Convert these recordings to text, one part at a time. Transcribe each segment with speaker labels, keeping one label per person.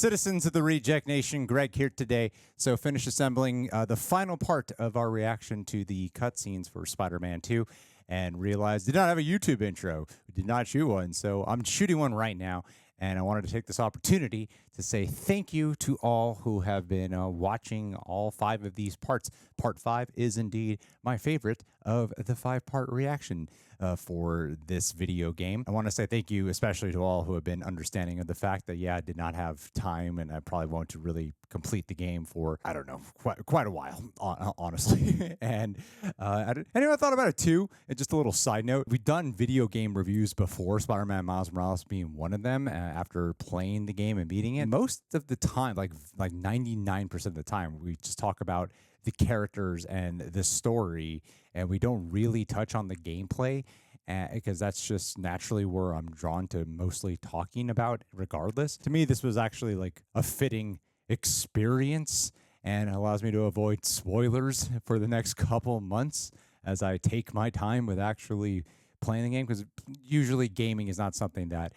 Speaker 1: Citizens of the Reject Nation, Greg here today. So finished assembling the final part of our reaction to the cutscenes for Spider-Man 2 and realized did not have a YouTube intro. We did not shoot one, so I'm shooting one right now. And I wanted to take this opportunity to say thank you to all who have been watching all 5 of these parts. Part 5 is indeed my favorite of the 5-part reaction for this video game. I want to say thank you especially to all who have been understanding of the fact that, yeah, I did not have time and I probably won't to really complete the game for, I don't know, quite a while, honestly. And anyway, I thought about it too. And just a little side note, we've done video game reviews before, Spider-Man Miles Morales being one of them, after playing the game and beating it. Most of the time, like 99% of the time, we just talk about the characters and the story, and we don't really touch on the gameplay because that's just naturally where I'm drawn to mostly talking about regardless. To me, this was actually like a fitting experience and allows me to avoid spoilers for the next couple months as I take my time with actually playing the game, because usually gaming is not something that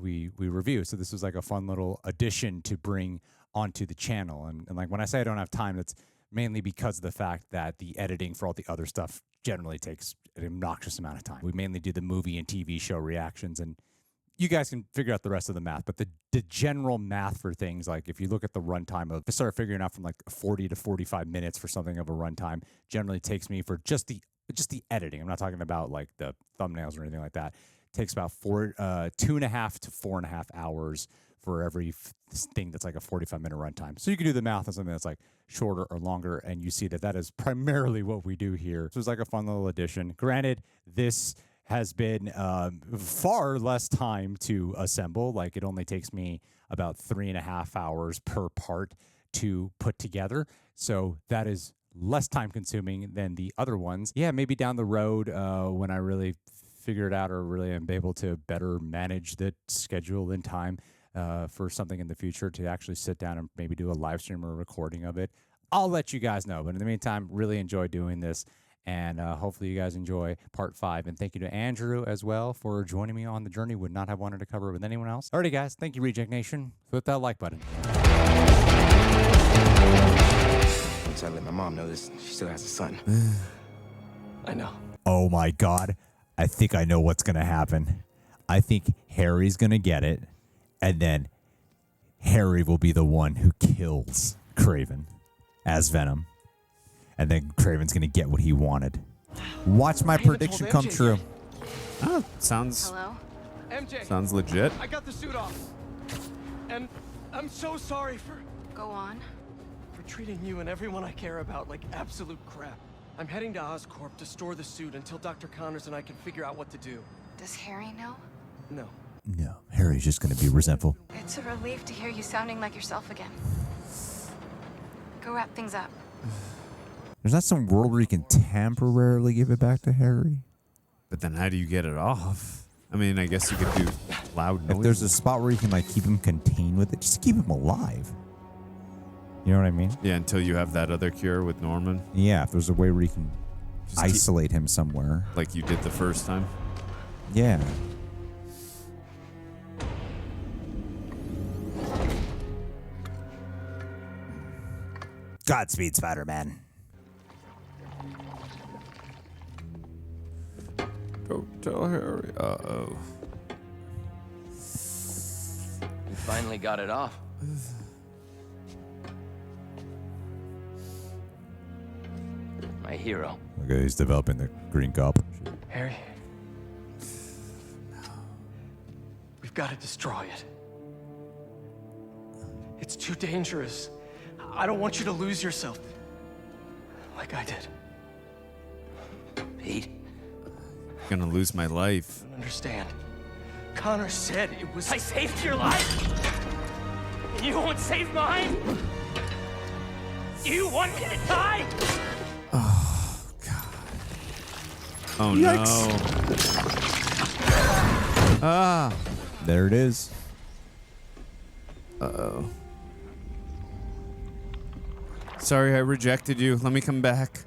Speaker 1: we review. So this was like a fun little addition to bring onto the channel. And like when I say I don't have time, that's mainly because of the fact that the editing for all the other stuff generally takes an obnoxious amount of time. We mainly do the movie and TV show reactions, and you guys can figure out the rest of the math. But the general math for things, like if you look at the runtime of, to start figuring out from like 40 to 45 minutes for something of a runtime, generally takes me for just the editing. I'm not talking about like the thumbnails or anything like that. It takes about 2.5 to 4.5 hours for every thing that's like a 45-minute runtime. So you can do the math on something that's like shorter or longer, and you see that that is primarily what we do here. So it's like a fun little addition. Granted, this has been far less time to assemble. Like it only takes me about 3.5 hours per part to put together. So that is less time consuming than the other ones. Yeah, maybe down the road when I really figure it out or really am able to better manage the schedule and time for something in the future to actually sit down and maybe do a live stream or a recording of it, I'll let you guys know. But in the meantime, really enjoy doing this. And hopefully you guys enjoy part 5. And thank you to Andrew as well for joining me on the journey. Would not have wanted to cover it with anyone else. Alrighty, guys. Thank you, Reject Nation. Hit that like button.
Speaker 2: Once I let my mom know this, she still has a son. I know.
Speaker 1: Oh, my God. I think I know what's going to happen. I think Harry's going to get it. And then Harry will be the one who kills Kraven as Venom. And then Kraven's going to get what he wanted. Watch my prediction come true.
Speaker 3: Oh, sounds
Speaker 4: Hello?
Speaker 5: MJ,
Speaker 3: sounds legit.
Speaker 5: I got the suit off. And I'm so sorry for
Speaker 4: Go on.
Speaker 5: treating you and everyone I care about like absolute crap. I'm heading to Oscorp to store the suit until Dr. Connors and I can figure out what to do.
Speaker 4: Does Harry know?
Speaker 5: No.
Speaker 1: No, Harry's just going to be resentful.
Speaker 4: It's a relief to hear you sounding like yourself again. Go wrap things up.
Speaker 1: There's not some world where you can temporarily give it back to Harry.
Speaker 3: But then how do you get it off? I mean, I guess you could do loud noise.
Speaker 1: If there's a spot where you can like keep him contained with it, just keep him alive. You know what I mean?
Speaker 3: Yeah, until you have that other cure with Norman.
Speaker 1: Yeah, if there's a way where you can
Speaker 3: Just
Speaker 1: isolate him somewhere.
Speaker 3: like you did the first time.
Speaker 1: Yeah. Godspeed, Spider-Man.
Speaker 3: Don't tell Harry. Uh-oh.
Speaker 2: You finally got it off. My hero.
Speaker 1: Okay, he's developing the Green Goblin.
Speaker 5: Harry. We've got to destroy it. It's too dangerous. I don't want you to lose yourself. Like I did.
Speaker 2: Pete.
Speaker 3: Gonna lose my life.
Speaker 5: I don't understand. Connor said it was...
Speaker 6: I saved your life? And you won't save mine? You want me to die?
Speaker 3: Oh, God. Oh,
Speaker 1: Yikes.
Speaker 3: no. Ah.
Speaker 1: There it is.
Speaker 3: Uh-oh. Sorry, I rejected you. Let me come back.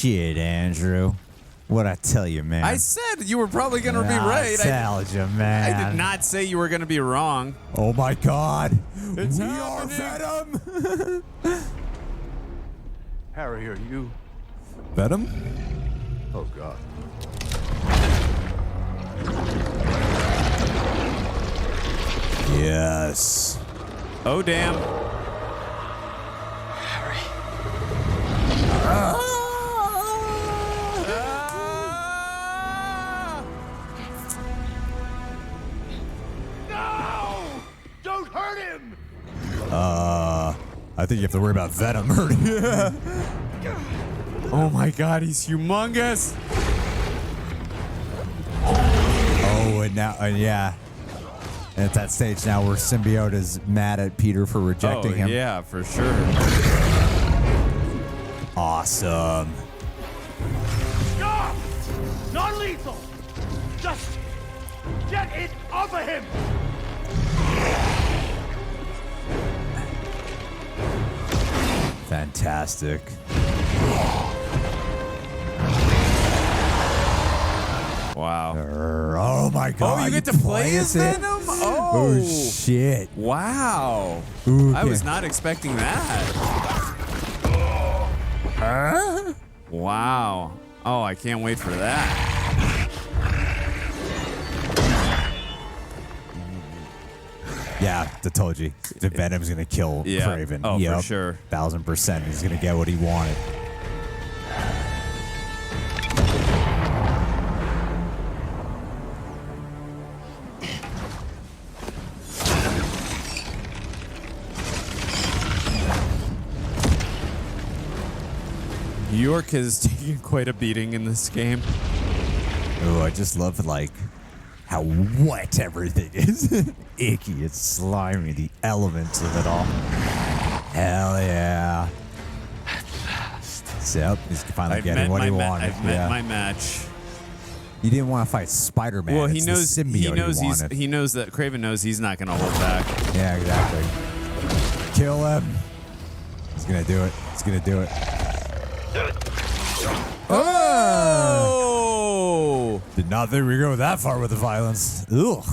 Speaker 1: shit, Andrew. What'd I tell you, man?
Speaker 3: I said you were probably going to be right.
Speaker 1: I told you, man.
Speaker 3: I did not say you were going to be wrong.
Speaker 1: Oh, my God.
Speaker 3: It's
Speaker 1: we
Speaker 3: happening.
Speaker 1: are Venom.
Speaker 7: Harry, are you?
Speaker 1: Venom?
Speaker 7: Oh, God.
Speaker 1: Yes.
Speaker 3: Oh, damn.
Speaker 7: No! Don't hurt him!
Speaker 1: I think you have to worry about Venom hurting you.
Speaker 3: Oh, my God. He's humongous.
Speaker 1: Oh, and now, yeah. And at that stage now where Symbiote is mad at Peter for rejecting him.
Speaker 3: Yeah, for sure.
Speaker 1: Awesome.
Speaker 7: Stop! Not lethal! Just get it off of him!
Speaker 1: Fantastic.
Speaker 3: Wow.
Speaker 1: Oh my God!
Speaker 3: Oh, you get to play as Venom?
Speaker 1: Oh shit!
Speaker 3: Wow.
Speaker 1: Ooh,
Speaker 3: I was
Speaker 1: yeah.
Speaker 3: not expecting that. Wow. Oh, I can't wait for that.
Speaker 1: Yeah, I told you. The Venom's gonna kill
Speaker 3: Yeah.
Speaker 1: Kraven.
Speaker 3: Oh, for
Speaker 1: Yep.
Speaker 3: sure.
Speaker 1: 1000%. He's gonna get what he wanted.
Speaker 3: New York has taken quite a beating in this game.
Speaker 1: Oh, I just love like how wet everything is. Icky, it's slimy, the elements of it all. Hell yeah. Yep, he's finally getting what he wanted.
Speaker 3: I've met my match.
Speaker 1: You didn't want to fight Spider-Man.
Speaker 3: Well,
Speaker 1: It's the symbiote he wanted.
Speaker 3: he knows that Kraven knows he's not going to hold back.
Speaker 1: Yeah, exactly. Kill him. He's gonna do it. He's gonna do it.
Speaker 3: Oh!
Speaker 1: Did not think we'd go that far with the violence. Ugh.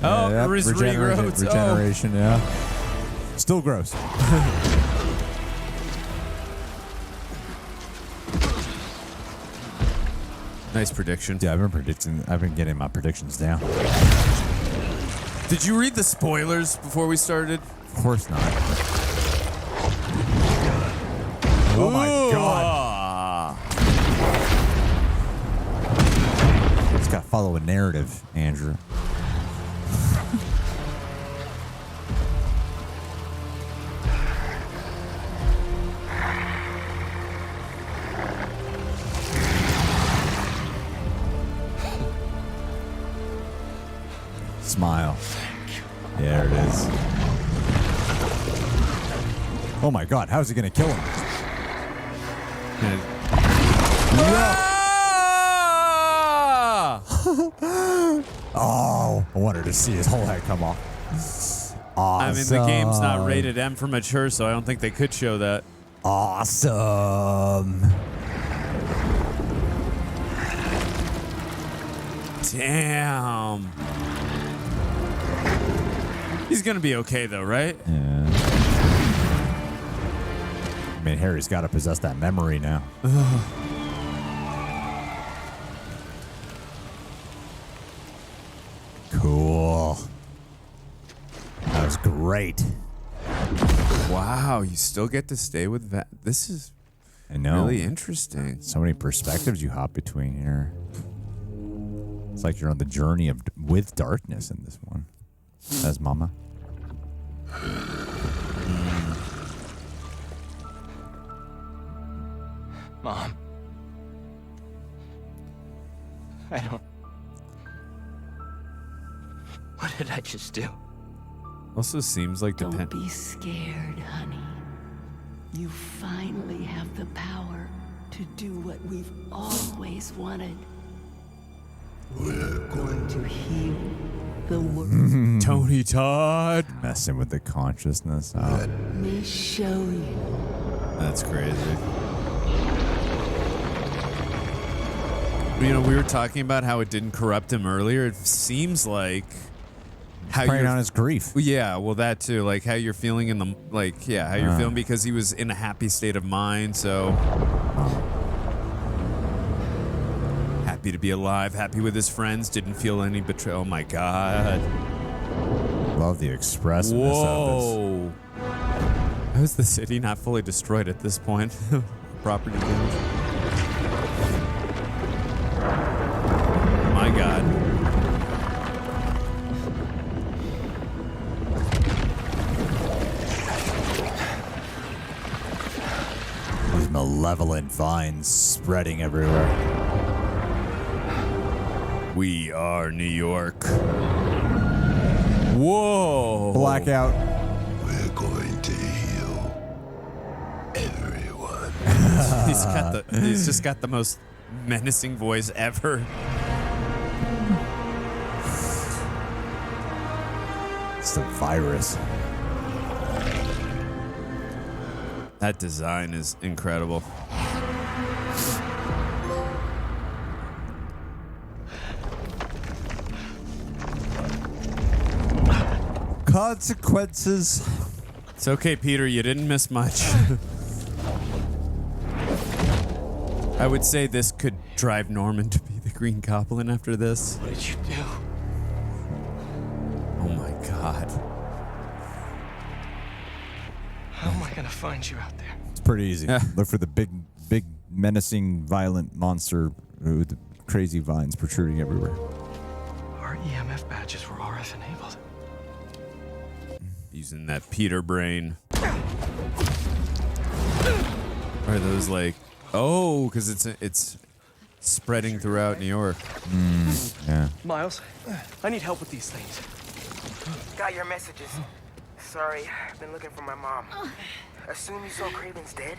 Speaker 3: Oh,
Speaker 1: Yep,
Speaker 3: regrowth.
Speaker 1: regeneration, yeah. Still gross.
Speaker 3: Nice prediction.
Speaker 1: Yeah, I've been getting my predictions down.
Speaker 3: Did you read the spoilers before we started?
Speaker 1: Of course not. Oh my God. Just gotta follow a narrative, Andrew. Smile. There it is. Oh my God, how's he gonna kill him? Oh, I wanted to see his whole head come off. Awesome.
Speaker 3: I mean, the game's not rated M for mature, so I don't think they could show that.
Speaker 1: Awesome.
Speaker 3: Damn. He's gonna be okay though, right?
Speaker 1: Yeah. I mean, Harry's got to possess that memory now. Cool. That was great.
Speaker 3: Wow, you still get to stay with that. This is
Speaker 1: I know.
Speaker 3: really interesting.
Speaker 1: So many perspectives you hop between here. It's like you're on the journey of with darkness in this one. Says Mama.
Speaker 2: Mom. I don't... What did I just do?
Speaker 3: Also seems like
Speaker 8: Don't be scared, honey. You finally have the power to do what we've always wanted. We're going to heal the world.
Speaker 3: Tony Todd.
Speaker 1: Messing with the consciousness. Oh.
Speaker 8: Let me show you.
Speaker 3: That's crazy. You know, we were talking about how it didn't corrupt him earlier. It seems like how
Speaker 1: Preying
Speaker 3: you're
Speaker 1: on his grief.
Speaker 3: Yeah, well, that too. Like how you're feeling in the how you're feeling because he was in a happy state of mind. So happy to be alive, happy with his friends. Didn't feel any betrayal. Oh my God!
Speaker 1: Love the expressiveness of this.
Speaker 3: Whoa! How is the city not fully destroyed at this point? Property damage. My God.
Speaker 1: These malevolent vines spreading everywhere.
Speaker 3: We are New York. Whoa!
Speaker 1: Blackout.
Speaker 7: We're going to heal everyone.
Speaker 3: He's just got the most menacing voice ever.
Speaker 1: It's the virus.
Speaker 3: That design is incredible.
Speaker 1: Consequences.
Speaker 3: It's okay, Peter. You didn't miss much. I would say this could drive Norman to be the Green Goblin after this.
Speaker 5: What did you do?
Speaker 3: Oh my God.
Speaker 5: How am I gonna find you out there?
Speaker 1: It's pretty easy.
Speaker 3: Yeah.
Speaker 1: Look for the big, menacing, violent monster with the crazy vines protruding everywhere.
Speaker 5: Our EMF badges were RF enabled.
Speaker 3: Using that Peter brain. Are those like... Oh, because it's spreading throughout New York.
Speaker 1: Yeah.
Speaker 5: Miles, I need help with these things.
Speaker 2: Got your messages. Sorry, I've been looking for my mom. Assume you saw Kraven's dead?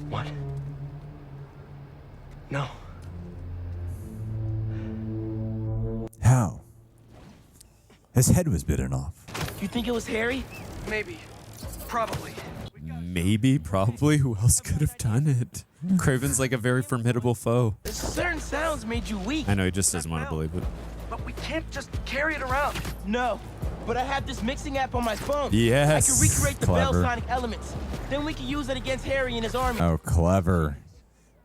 Speaker 5: What? No.
Speaker 1: How? His head was bitten off.
Speaker 2: You think it was Harry?
Speaker 5: Maybe. Probably.
Speaker 3: Maybe, probably. Who else could have done it? Kraven's like a very formidable foe.
Speaker 2: Certain sounds made you weak.
Speaker 3: I know, he just doesn't want to believe it.
Speaker 5: But we can't just carry it around.
Speaker 2: No, but I have this mixing app on my phone.
Speaker 3: Yes.
Speaker 2: I can recreate the
Speaker 1: Clever.
Speaker 2: bell sonic elements. Then we can use it against Harry and his army.
Speaker 1: Oh, clever.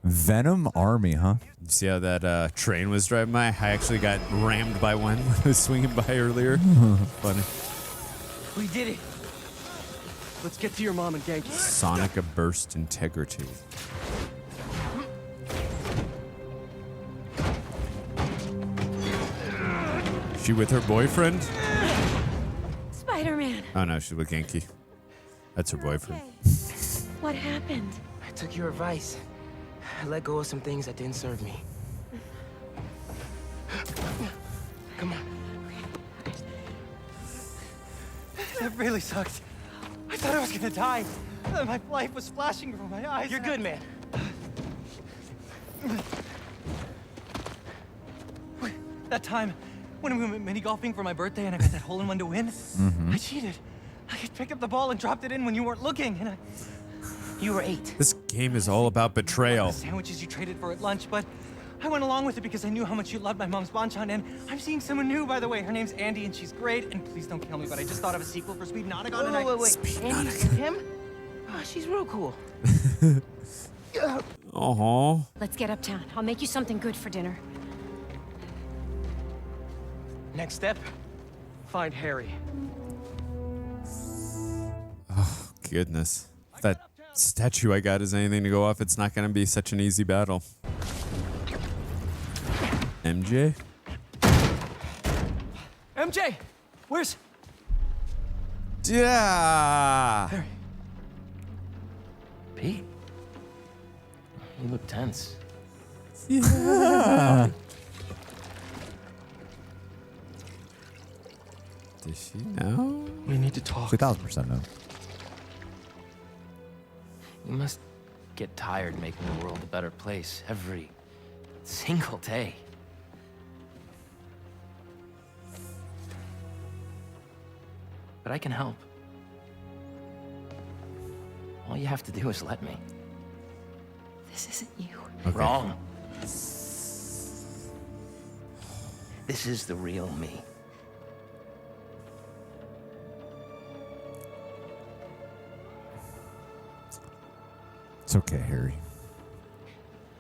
Speaker 1: Venom army, huh?
Speaker 3: You see how that train was driving by? I actually got rammed by one when I was swinging by earlier. Funny.
Speaker 5: We did it. Let's get to your mom and Genki.
Speaker 3: Sonic burst integrity. She with her boyfriend?
Speaker 4: Spider-Man.
Speaker 3: Oh no, she's with Genki. That's her boyfriend.
Speaker 4: What happened?
Speaker 2: I took your advice. I let go of some things that didn't serve me. Come on.
Speaker 5: That really sucked. I thought I was gonna die. My life was flashing before my eyes.
Speaker 2: You're good, man.
Speaker 5: That time when we went mini golfing for my birthday and I got that hole-in-one to win, I cheated. I could pick up the ball and dropped it in when you weren't looking, and
Speaker 2: You were 8.
Speaker 3: This game is all about betrayal.
Speaker 5: the sandwiches you traded for at lunch, but I went along with it because I knew how much you loved my mom's banchan, and I'm seeing someone new, by the way. Her name's Andy, and she's great, and please don't kill me, but I just thought of a sequel for Speed Nonagon, and I...
Speaker 2: Wait. Andy and him? Oh, she's real cool.
Speaker 3: Uh-huh.
Speaker 4: Let's get uptown. I'll make you something good for dinner.
Speaker 5: Next step, find Harry.
Speaker 3: Goodness. If that statue I got is anything to go off, it's not going to be such an easy battle. MJ?
Speaker 5: MJ! Where's...
Speaker 3: Yeah.
Speaker 5: Harry?
Speaker 2: Pete? You look tense.
Speaker 3: Yeah. Does she know?
Speaker 5: We need to talk.
Speaker 1: 2000% no.
Speaker 2: You must get tired making the world a better place every single day. But I can help. All All you have to do is let me.
Speaker 4: This isn't you.
Speaker 3: Okay.
Speaker 2: Wrong. This is the real me.
Speaker 1: It's okay, Harry.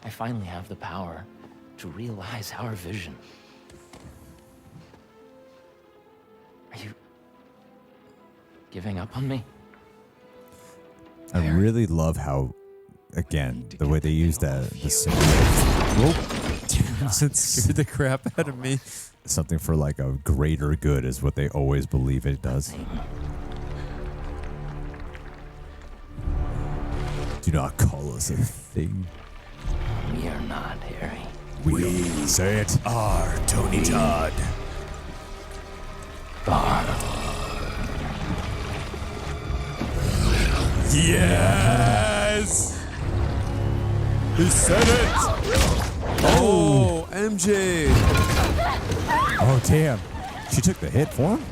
Speaker 2: I finally have the power to realize our vision. Are you giving up on me?
Speaker 1: I really love how, again, the way they use the symbiote.
Speaker 3: It scared the crap out of me.
Speaker 1: Something for like a greater good is what they always believe it does. Do not call us a thing.
Speaker 2: We are not, Harry.
Speaker 1: We say it are Tony Todd.
Speaker 3: Yes! He said it! Oh, MJ!
Speaker 1: Oh, damn. She took the hit for him?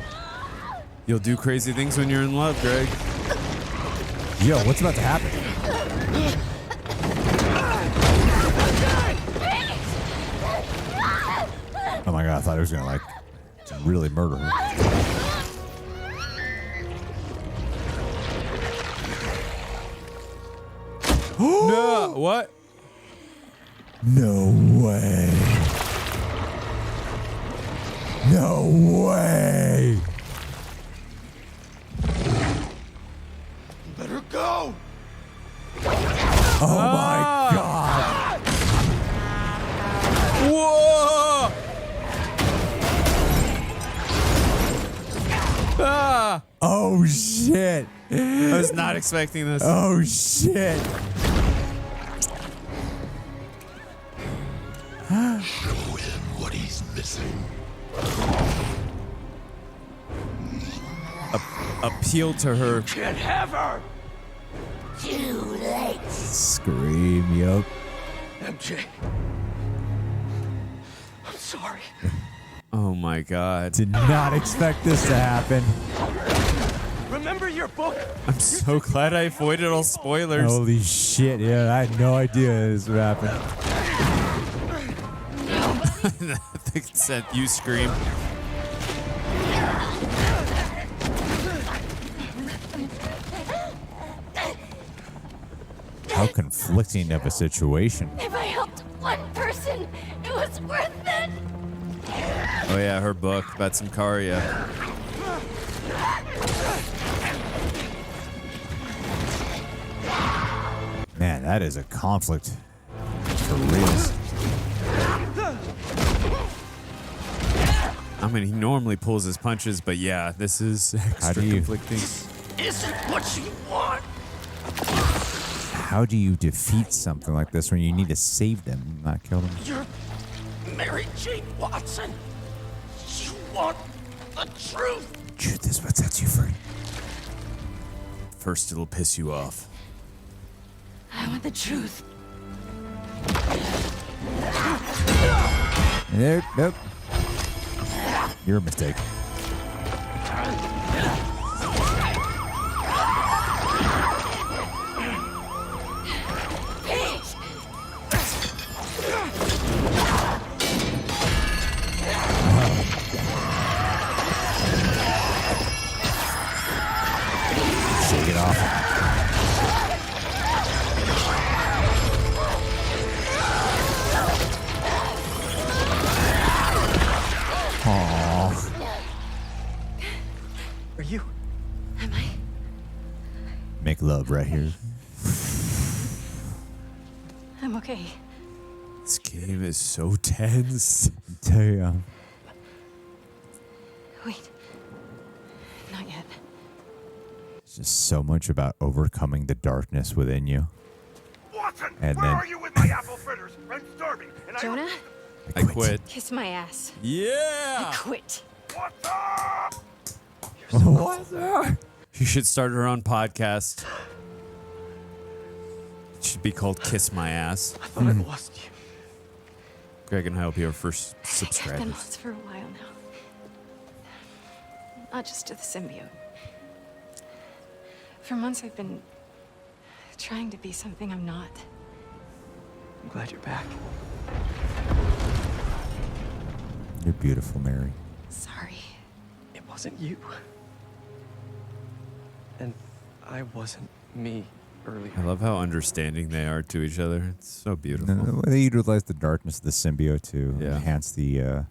Speaker 3: You'll do crazy things when you're in love, Greg.
Speaker 1: Yo, what's about to happen? Oh my god, I thought he was gonna like really murder her.
Speaker 3: No, what?
Speaker 1: No way. No way.
Speaker 7: Let her go!
Speaker 1: Oh my god.
Speaker 3: Whoa! Ah!
Speaker 1: Oh shit.
Speaker 3: I was not expecting this.
Speaker 1: Oh shit.
Speaker 7: Show him what he's missing.
Speaker 3: Appeal to her.
Speaker 7: Can't have her!
Speaker 8: Too late.
Speaker 1: Scream, yup.
Speaker 7: MJ. I'm sorry.
Speaker 3: Oh my god.
Speaker 1: Did not expect this to happen.
Speaker 6: Remember your book?
Speaker 3: I'm so glad I avoided all spoilers.
Speaker 1: Holy shit, yeah, I had no idea this would happen.
Speaker 3: I think it said you scream.
Speaker 1: How conflicting of a situation.
Speaker 4: If I helped one person, it was worth it.
Speaker 3: Oh yeah, her book about Simcaria.
Speaker 1: Man, that is a conflict. For reals.
Speaker 3: I mean, he normally pulls his punches, but yeah, this is extra
Speaker 1: do you-
Speaker 3: conflicting.
Speaker 7: Isn't what you want!
Speaker 1: How do you defeat something like this when you need to save them, not kill them?
Speaker 7: You're Mary Jane Watson. You want the truth.
Speaker 1: Truth is what sets you free.
Speaker 3: First, it'll piss you off.
Speaker 4: I want the truth.
Speaker 1: Nope. You're a mistake. Shake it off. Aww.
Speaker 5: Are you?
Speaker 4: Am I?
Speaker 1: Make love right here.
Speaker 4: I'm okay.
Speaker 3: This game is so tense.
Speaker 1: Damn.
Speaker 4: Wait. Not yet.
Speaker 1: It's just so much about overcoming the darkness within you.
Speaker 7: Watson,
Speaker 1: And
Speaker 7: where
Speaker 1: then-
Speaker 7: are you with my apple fritters? I'm starving. And
Speaker 4: Jonah,
Speaker 3: I quit.
Speaker 4: kiss my ass.
Speaker 3: Yeah!
Speaker 4: Quit.
Speaker 7: Watson!
Speaker 3: She should start her own podcast. It should be called Kiss My Ass.
Speaker 7: I thought I'd lost you.
Speaker 3: Greg and I will be our first
Speaker 4: I've been
Speaker 3: subscribers.
Speaker 4: lost for a while now. Not just to the symbiote. For months I've been trying to be something I'm not.
Speaker 2: I'm glad you're back.
Speaker 1: You're beautiful, Mary.
Speaker 4: Sorry.
Speaker 2: It wasn't you. And I wasn't me earlier.
Speaker 3: I love how understanding they are to each other. It's so beautiful.
Speaker 1: They utilize the darkness of the symbiote to
Speaker 3: Yeah.
Speaker 1: enhance the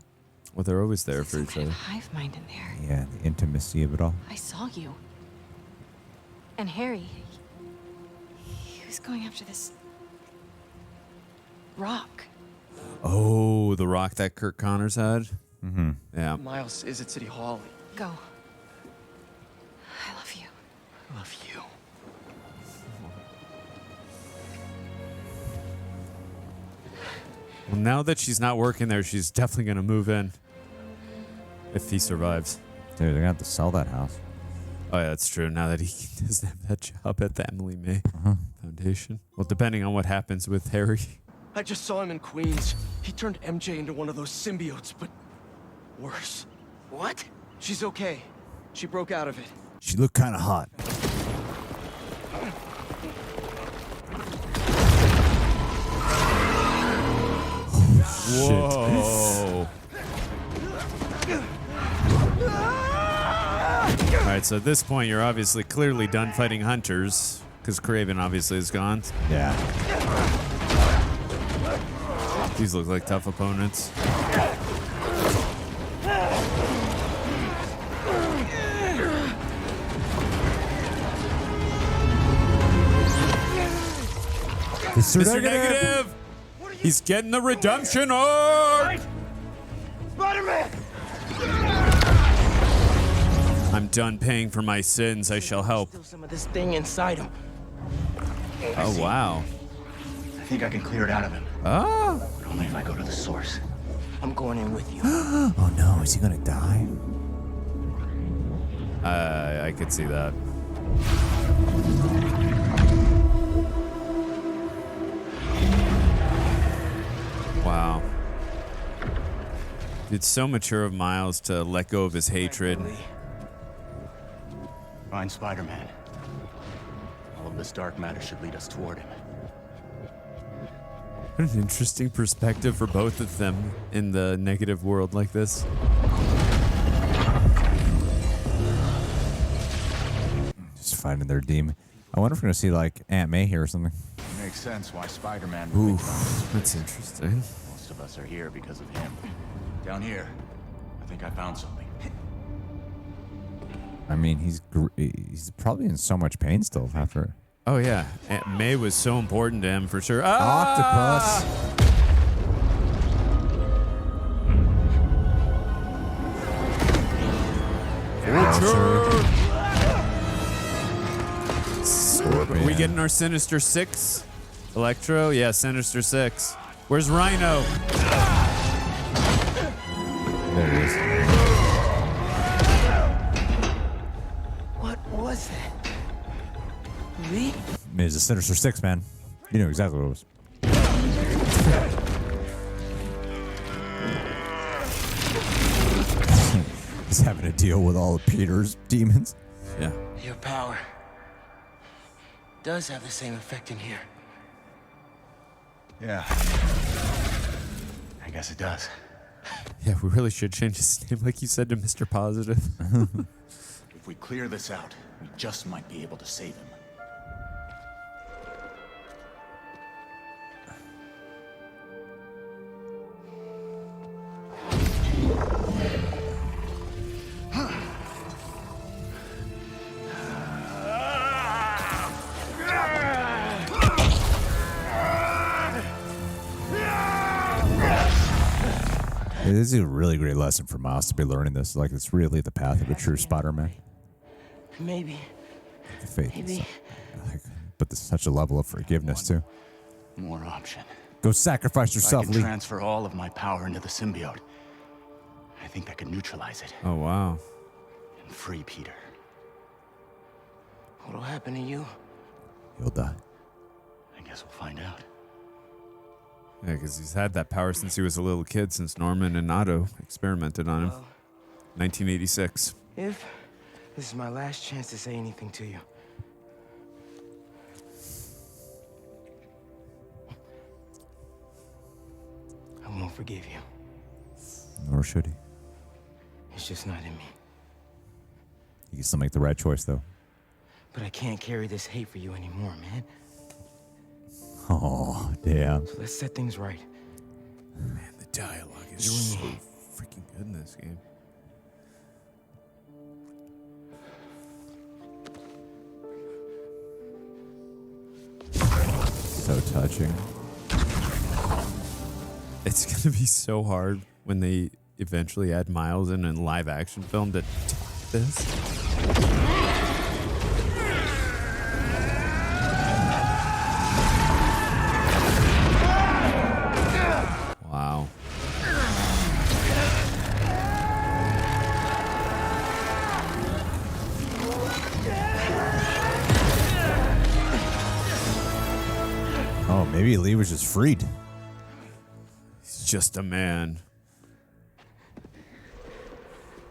Speaker 3: Well, they're always there for
Speaker 4: Some
Speaker 3: each
Speaker 4: kind
Speaker 3: other.
Speaker 4: of hive mind in there.
Speaker 1: yeah, the intimacy of it all.
Speaker 4: I saw you. And Harry. He was going after this rock.
Speaker 3: Oh, the rock that Kurt Connors had?
Speaker 1: Mm-hmm.
Speaker 3: Yeah.
Speaker 2: Miles is at City Hall.
Speaker 4: Go. I love you.
Speaker 2: I love you.
Speaker 3: Well, now that she's not working there, she's definitely going to move in. If he survives.
Speaker 1: Dude, they're gonna have to sell that house.
Speaker 3: Oh, yeah, that's true. Now that he doesn't have that job at the Emily May Foundation. Well, depending on what happens with Harry.
Speaker 2: I just saw him in Queens. He turned MJ into one of those symbiotes, but worse. What? She's okay. She broke out of it.
Speaker 1: She looked kind of hot.
Speaker 3: Whoa. All right, so at this point, you're obviously clearly done fighting hunters because Kraven obviously is gone.
Speaker 1: Yeah.
Speaker 3: These look like tough opponents. Mr. Negative! He's getting the redemption arc!
Speaker 7: Spider-Man!
Speaker 3: I'm done paying for my sins. I shall help.
Speaker 2: Still some of this thing inside him.
Speaker 3: Oh, wow.
Speaker 7: I think I can clear it out of him.
Speaker 3: Oh.
Speaker 7: But only if I go to the source.
Speaker 2: I'm going in with you.
Speaker 1: Oh no, is he gonna die?
Speaker 3: I could see that. Wow. It's so mature of Miles to let go of his hatred.
Speaker 7: Find Spider-Man. All of this dark matter should lead us toward him.
Speaker 3: What an interesting perspective for both of them in the negative world like this.
Speaker 1: Just finding their demon. I wonder if we're gonna see like Aunt May here or something.
Speaker 7: Makes sense why Spider-Man would
Speaker 3: Ooh,
Speaker 7: make it.
Speaker 3: that's interesting.
Speaker 7: Most of us are here because of him. Down here, I think I found something.
Speaker 1: I mean, he's probably in so much pain still after.
Speaker 3: Oh yeah, Aunt May was so important to him for sure. Ah!
Speaker 1: Octopus.
Speaker 3: Are we getting our Sinister Six? Electro? Yeah, Sinister Six. Where's Rhino?
Speaker 1: There it is.
Speaker 2: What was that? Me?
Speaker 1: I mean, it's a Sinister Six, man. You know exactly what it was. He's having to deal with all of Peter's demons.
Speaker 3: Yeah.
Speaker 2: Your power does have the same effect in here.
Speaker 7: Yeah. I guess it does.
Speaker 3: Yeah, we really should change his name, like you said, to Mr. Positive.
Speaker 7: If we clear this out, we just might be able to save him.
Speaker 1: This is a really great lesson for Miles to be learning this. Like, it's really the path of a true Spider-Man.
Speaker 2: Maybe.
Speaker 1: The faith.
Speaker 2: Maybe.
Speaker 1: But there's such a level of forgiveness, too.
Speaker 7: More option.
Speaker 1: Go sacrifice
Speaker 7: If I
Speaker 1: yourself,
Speaker 7: can
Speaker 1: Lee.
Speaker 7: transfer all of my power into the symbiote, I think I could neutralize it
Speaker 3: Oh, wow.
Speaker 7: and free Peter.
Speaker 2: What'll happen to you?
Speaker 1: He'll die.
Speaker 7: I guess we'll find out.
Speaker 3: Yeah, because he's had that power since he was a little kid, since Norman and Otto experimented on him.
Speaker 2: Well,
Speaker 3: 1986.
Speaker 2: if this is my last chance to say anything to you,
Speaker 5: forgive you.
Speaker 1: Nor should he.
Speaker 5: It's just not in me.
Speaker 1: He can still make the right choice, though.
Speaker 5: But I can't carry this hate for you anymore, man.
Speaker 1: Oh, damn.
Speaker 5: So let's set things right.
Speaker 3: Man, the dialogue is so freaking good in this game.
Speaker 1: So touching.
Speaker 3: It's gonna be so hard when they eventually add Miles in a live action film to top this. Wow.
Speaker 1: Oh, maybe Lee was just freed.
Speaker 3: He's just a man.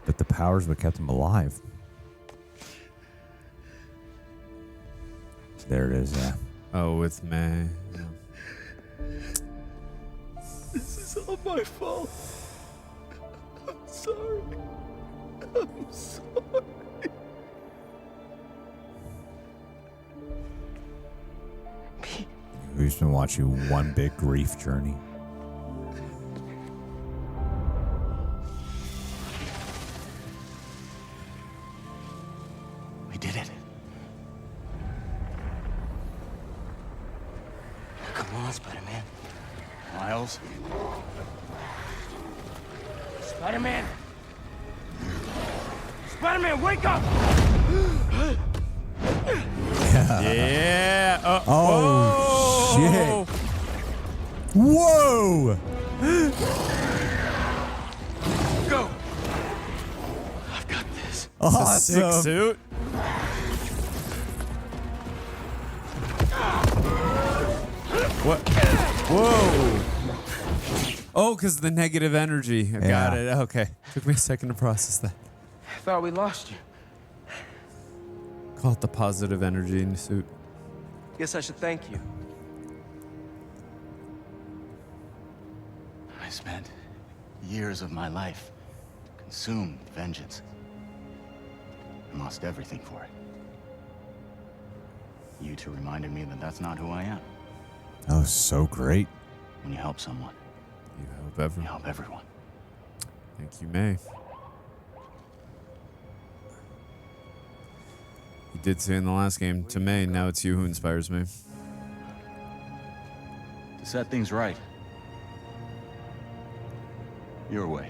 Speaker 1: But the powers what kept him alive. There it is, yeah.
Speaker 3: Oh, with May. Yeah.
Speaker 2: This is all my fault. I'm sorry. I'm sorry.
Speaker 1: We've been watching one big grief journey.
Speaker 7: We did it.
Speaker 5: Come on, Spider-Man.
Speaker 7: Miles?
Speaker 6: Spider-Man! Spider-Man, wake up!
Speaker 3: Yeah.
Speaker 1: Oh, shit. Whoa!
Speaker 2: Go! I've got this.
Speaker 3: Sick
Speaker 1: Awesome.
Speaker 3: suit. What? Whoa. Oh, because the negative energy. I got
Speaker 1: Yeah.
Speaker 3: it. Okay. Took me a second to process that.
Speaker 5: I thought we lost you.
Speaker 3: Call it the positive energy in the suit.
Speaker 2: Guess I should thank you.
Speaker 7: I spent years of my life consumed with vengeance. I lost everything for it. You two reminded me that that's not who I am.
Speaker 1: That was so great.
Speaker 7: When you help someone,
Speaker 3: You help
Speaker 7: you
Speaker 3: everyone.
Speaker 7: help everyone.
Speaker 3: Thank you, May. You did say in the last game to May, now it's you who inspires me.
Speaker 7: To set things right. Your way.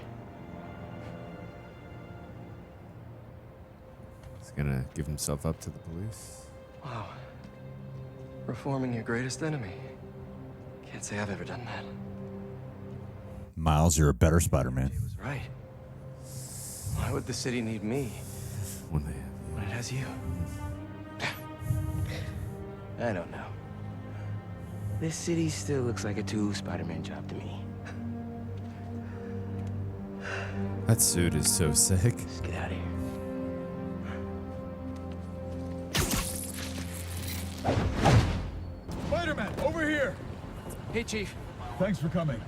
Speaker 3: He's gonna give himself up to the police.
Speaker 2: Wow. Reforming your greatest enemy. Can't say I've ever done that.
Speaker 1: Miles, you're a better Spider-Man.
Speaker 2: He was right. Why would the city need me
Speaker 3: When they have you.
Speaker 2: when it has you? I don't know.
Speaker 5: This city still looks like a Spider-Man job to me.
Speaker 3: That suit is so sick.
Speaker 5: Let's get out of here.
Speaker 9: Spider-Man, over here!
Speaker 2: Hey, Chief.
Speaker 9: Thanks for coming.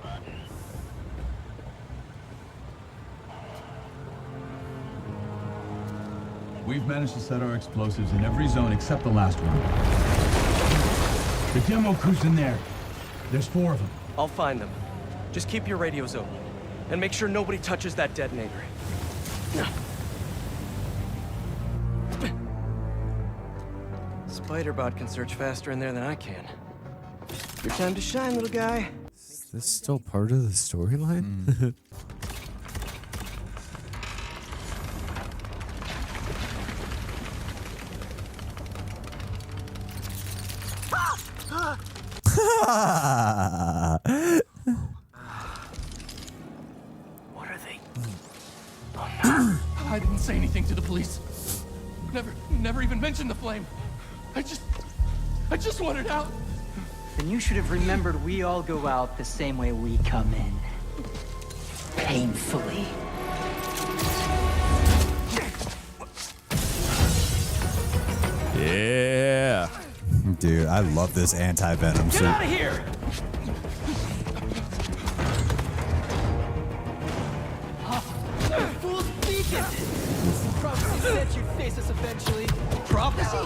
Speaker 9: We've managed to set our explosives in every zone except the last one. The demo crew's in there. There's 4 of them.
Speaker 2: I'll find them. Just keep your radios open. And make sure nobody touches that detonator. Spider-Bot can search faster in there than I can. Your time to shine, little guy.
Speaker 3: Is this still part of the storyline?
Speaker 2: What are they?
Speaker 6: I didn't say anything to the police. Never even mentioned the flame. I just wanted out.
Speaker 10: Then you should have remembered we all go out the same way we come in. Painfully.
Speaker 3: Yeah.
Speaker 1: Dude, I love this anti-venom
Speaker 6: Get
Speaker 1: suit.
Speaker 6: out of here!
Speaker 5: weekend. Prophecy said you'd face us eventually. Prophecy?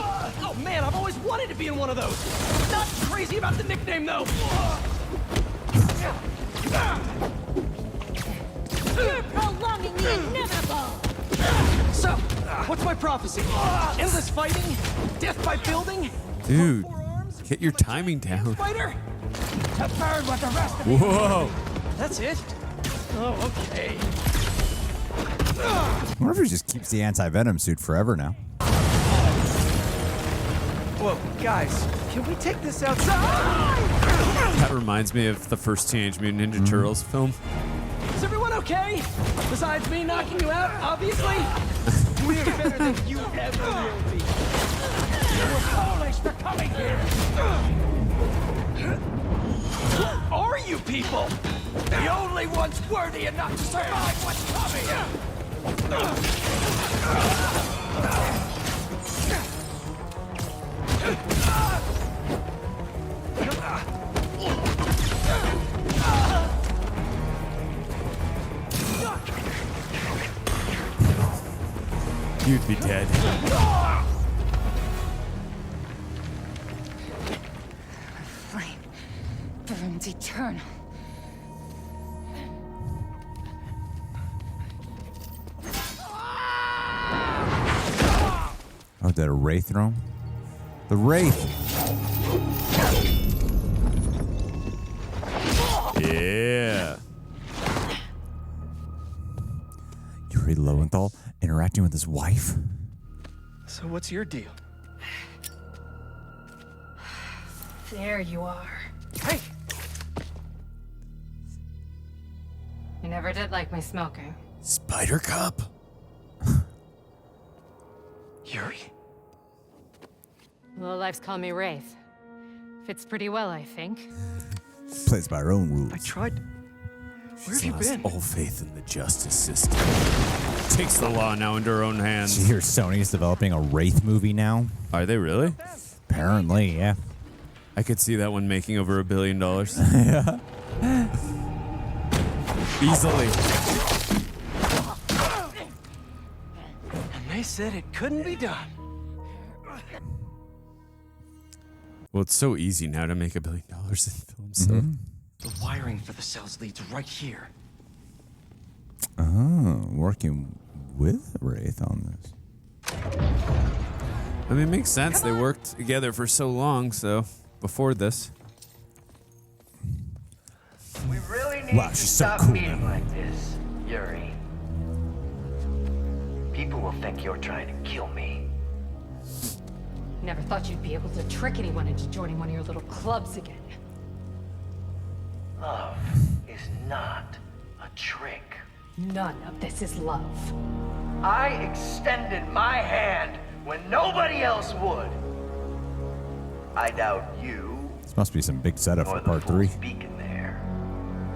Speaker 5: Oh man, I've always wanted to be in one of those. Not crazy about the nickname though.
Speaker 11: You're prolonging the inevitable!
Speaker 5: So, what's my prophecy? Endless fighting? Death by building?
Speaker 3: Dude, get your timing down.
Speaker 5: Fighter? To burn with the rest of you.
Speaker 3: Whoa.
Speaker 5: That's it? Oh, okay.
Speaker 1: I wonder if he just keeps the anti-venom suit forever now.
Speaker 5: Whoa, guys, can we take this outside?
Speaker 3: That reminds me of the first Teenage Mutant Ninja Turtles film.
Speaker 5: Is everyone okay? Besides me knocking you out, obviously? We're better than you ever will be. You're foolish for coming here. Who are you people? The only ones worthy enough to survive what's coming.
Speaker 3: You'd be dead.
Speaker 4: Flame burns eternal.
Speaker 1: Oh, is that a Wraith throw? The Wraith!
Speaker 3: Yeah.
Speaker 1: Yuri Lowenthal interacting with his wife?
Speaker 2: So what's your deal?
Speaker 4: There you are.
Speaker 2: Hey!
Speaker 4: You never did like my smoking.
Speaker 3: Spider Cup?
Speaker 2: Yuri?
Speaker 4: Lowlifes call me Wraith. Fits pretty well, I think.
Speaker 1: Plays by her own rules.
Speaker 2: I tried. Where have you
Speaker 3: Lost
Speaker 2: been?
Speaker 3: all faith in the justice system. Takes the law now into her own hands.
Speaker 1: Did you hear Sony's developing a Wraith movie now?
Speaker 3: Are they really?
Speaker 1: Apparently, yeah.
Speaker 3: I could see that one making over $1 billion.
Speaker 1: Yeah.
Speaker 3: Easily.
Speaker 2: And they said it couldn't be done.
Speaker 3: Well, it's so easy now to make $1 billion in films. So.
Speaker 2: The wiring for the cells leads right here.
Speaker 1: Oh, working with Wraith on this.
Speaker 3: I mean, it makes sense. They worked together for so long, so before this.
Speaker 12: We really need
Speaker 1: Wow,
Speaker 12: to
Speaker 1: she's so
Speaker 12: stop
Speaker 1: cool
Speaker 12: being
Speaker 1: now.
Speaker 12: like this, Yuri. People will think you're trying to kill me.
Speaker 4: Never thought you'd be able to trick anyone into joining one of your little clubs again.
Speaker 12: Love is not a trick.
Speaker 4: None of this is love.
Speaker 12: I extended my hand when nobody else would. I doubt you,
Speaker 1: This must be some big setup
Speaker 12: or
Speaker 1: for
Speaker 12: the
Speaker 1: part
Speaker 12: fool
Speaker 1: 3.
Speaker 12: speaking there,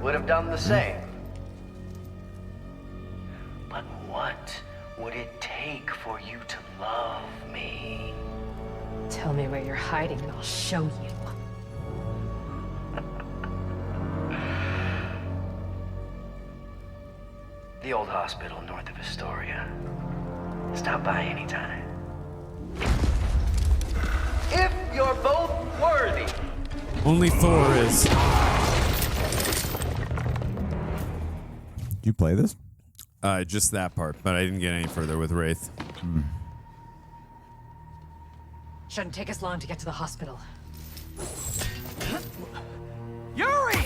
Speaker 12: would have done the same. But what would it take for you to love me?
Speaker 4: Tell me where you're hiding and I'll show you.
Speaker 12: The old hospital north of Astoria. Stop by anytime. If you're both worthy.
Speaker 3: Only Thor is.
Speaker 1: Did you play this?
Speaker 3: Just that part, but I didn't get any further with Wraith.
Speaker 4: Shouldn't take us long to get to the hospital.
Speaker 5: Yuri!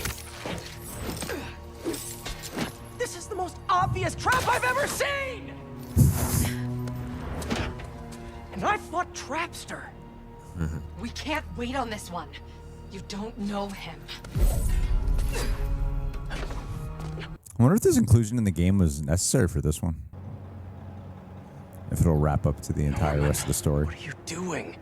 Speaker 5: This is the most obvious trap I've ever seen! And I fought Trapster.
Speaker 4: We can't wait on this one. You don't know him.
Speaker 1: I wonder if this inclusion in the game was necessary for this one. If it'll wrap up to the entire rest of the story.
Speaker 2: What are you doing?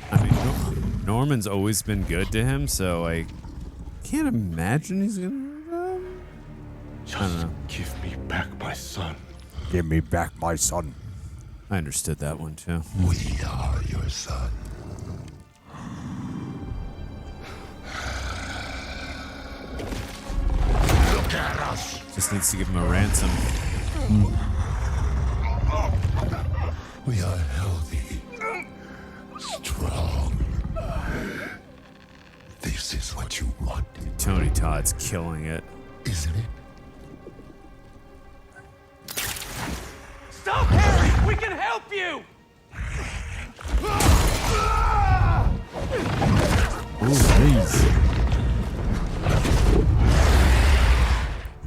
Speaker 3: I mean, Norman's always been good to him, so I can't imagine he's gonna hurt him. don't know.
Speaker 13: Give me back my son.
Speaker 1: Give me back my son.
Speaker 3: I understood that one too.
Speaker 13: We are your son. Look at us.
Speaker 3: Just needs to give him a ransom.
Speaker 13: We are healthy, strong. This is what you want.
Speaker 3: Tony Todd's killing it.
Speaker 13: Isn't it?
Speaker 2: Stop, Harry! We can help you!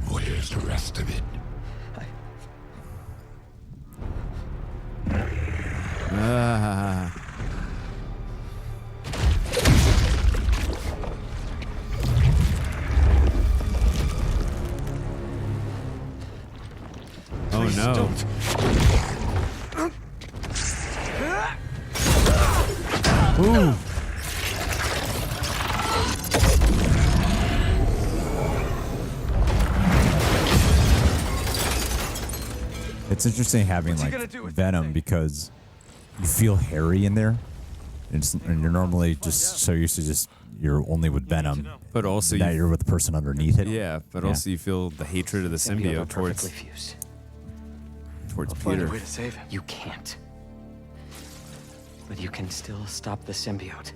Speaker 13: Where's the rest of it?
Speaker 3: Oh no. Ooh.
Speaker 1: It's interesting having like Venom because you feel Harry in there, and you're normally just so used to just you're only with Venom,
Speaker 3: but also
Speaker 1: now you're with the person underneath it.
Speaker 3: Yeah, but also you feel the hatred of the symbiote towards
Speaker 10: I'll
Speaker 3: Peter.
Speaker 10: find a way to save him. You can't. But you can still stop the symbiote.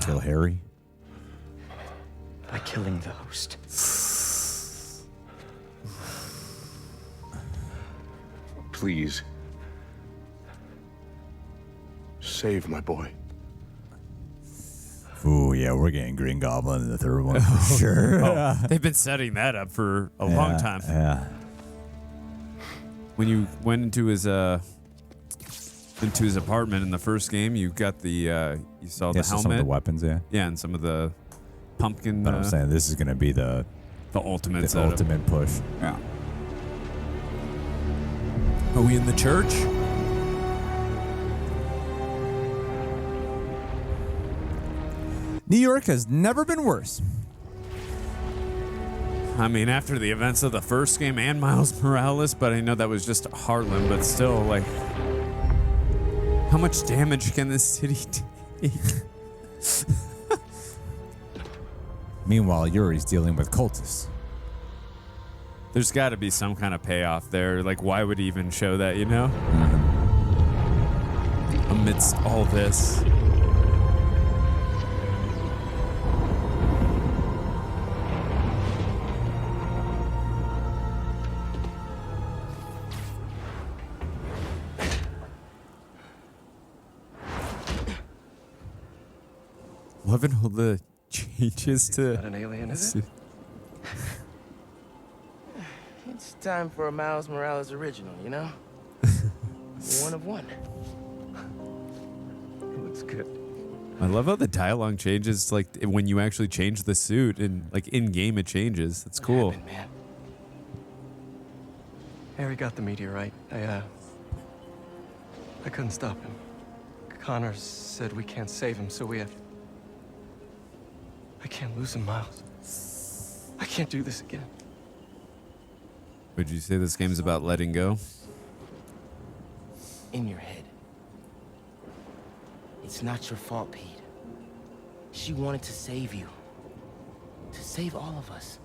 Speaker 1: Kill Harry
Speaker 10: by killing the host.
Speaker 13: Please. Save my boy.
Speaker 1: Ooh, yeah, we're getting Green Goblin in the third one for sure.
Speaker 3: Oh, they've been setting that up for a long time.
Speaker 1: Yeah.
Speaker 3: When you went into his apartment in the first game, you got the you saw the helmet,
Speaker 1: some of the weapons,
Speaker 3: yeah, and some of the pumpkin.
Speaker 1: But I'm saying this is going to be the
Speaker 3: ultimate
Speaker 1: ultimate push. Yeah.
Speaker 3: Are we in the church?
Speaker 1: New York has never been worse.
Speaker 3: I mean, after the events of the first game and Miles Morales, but I know that was just Harlem, but still, like, how much damage can this city take?
Speaker 1: Meanwhile, Yuri's dealing with cultists.
Speaker 3: There's got to be some kind of payoff there. Like, why would he even show that, you know? Amidst all this. Loving all the changes to...
Speaker 2: Not an alien, is it? It's time for a Miles Morales original, you know? One of one. It looks good.
Speaker 3: I love how the dialogue changes, like, when you actually change the suit, and, like, in-game it changes. That's cool.
Speaker 2: What happened, man? Harry got the meteorite. I couldn't stop him. Connor said we can't save him, so we have... I can't lose him, Miles. I can't do this again.
Speaker 3: Would you say this game's about letting go?
Speaker 2: In your head. It's not your fault, Pete. She wanted to save you. To save all of us.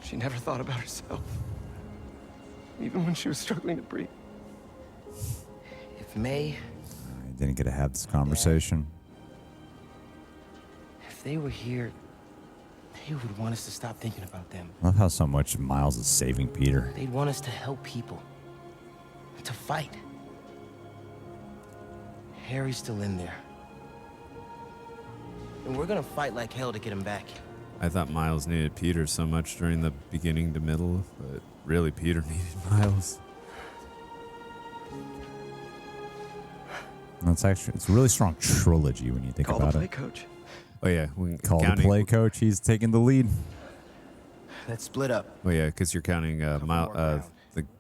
Speaker 2: She never thought about herself. Even when she was struggling to breathe. If May...
Speaker 1: I didn't get to have this conversation.
Speaker 2: If they were here, they would want us to stop thinking about them.
Speaker 1: I love how so much Miles is saving Peter.
Speaker 2: They'd want us to help people. To fight. Harry's still in there. And we're gonna fight like hell to get him back.
Speaker 3: I thought Miles needed Peter so much during the beginning to middle, but really Peter needed Miles.
Speaker 1: It's actually it's a really strong trilogy when you think about it.
Speaker 2: Coach.
Speaker 3: Oh yeah,
Speaker 1: Call the play, coach. He's taking the lead.
Speaker 2: Let's split up.
Speaker 3: Oh yeah, because you're counting the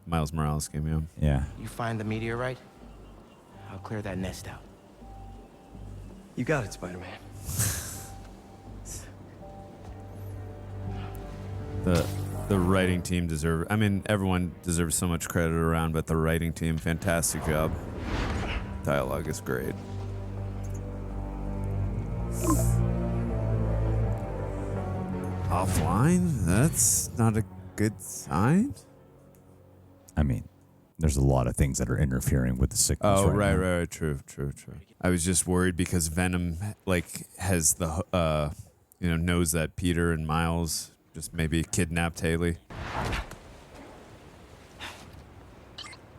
Speaker 3: Miles Morales game, yeah.
Speaker 1: Yeah.
Speaker 2: You find the meteorite, I'll clear that nest out. You got it, Spider-Man.
Speaker 3: The writing team deserve. I mean, everyone deserves so much credit around, but the writing team, fantastic job. Dialogue is great. Offline? That's not a good sign.
Speaker 1: I mean, there's a lot of things that are interfering with the sickness.
Speaker 3: Oh,
Speaker 1: right.
Speaker 3: right. True. I was just worried because Venom, has the, knows that Peter and Miles just maybe kidnapped Hailey.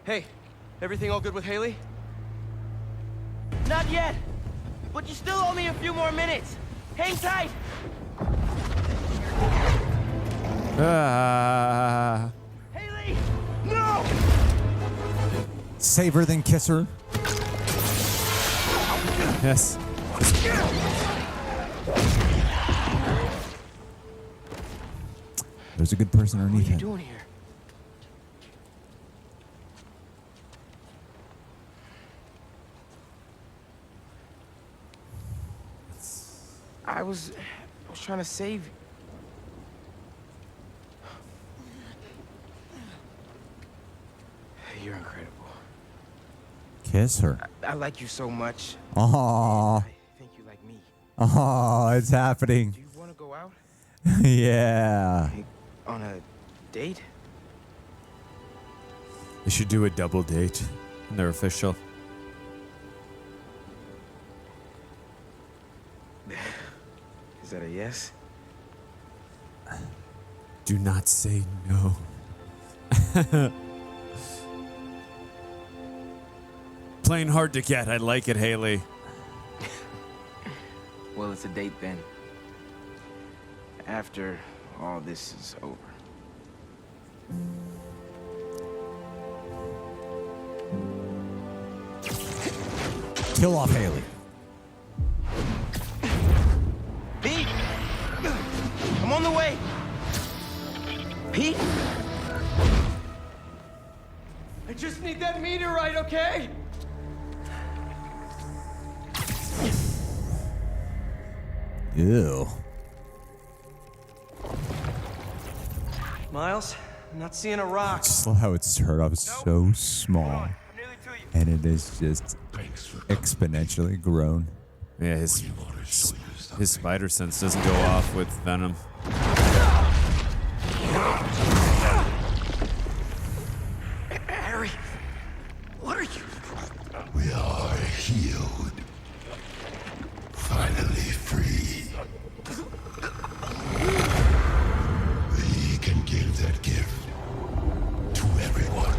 Speaker 2: Hey, everything all good with Hailey?
Speaker 12: Not yet, but you still owe me a few more minutes. Hang tight. Hailey, no!
Speaker 1: Save her, then kiss her.
Speaker 3: Yes.
Speaker 1: There's a good person underneath
Speaker 2: What are you
Speaker 1: it.
Speaker 2: doing here? I was trying to save you. You're incredible.
Speaker 1: Kiss her.
Speaker 2: I like you so much.
Speaker 1: Aww.
Speaker 2: I think you like me.
Speaker 1: Oh, it's happening.
Speaker 2: Do you want to go out?
Speaker 1: Yeah.
Speaker 2: On a date?
Speaker 3: They should do a double date. And they're official.
Speaker 2: Is that a yes?
Speaker 3: Do not say no. Playing hard to get. I like it, Hailey.
Speaker 2: Well, it's a date then. After all this is over.
Speaker 1: Kill off Hailey.
Speaker 2: Pete! I'm on the way! Pete? I just need that meteorite, okay?
Speaker 1: Ew.
Speaker 2: Miles, I'm not seeing a rock.
Speaker 1: Just love how it started off so small. And it is just exponentially grown.
Speaker 3: Yeah, his spider sense doesn't go off with Venom.
Speaker 12: Harry, what are you?
Speaker 13: We are healed. Finally free. We can give that gift to everyone.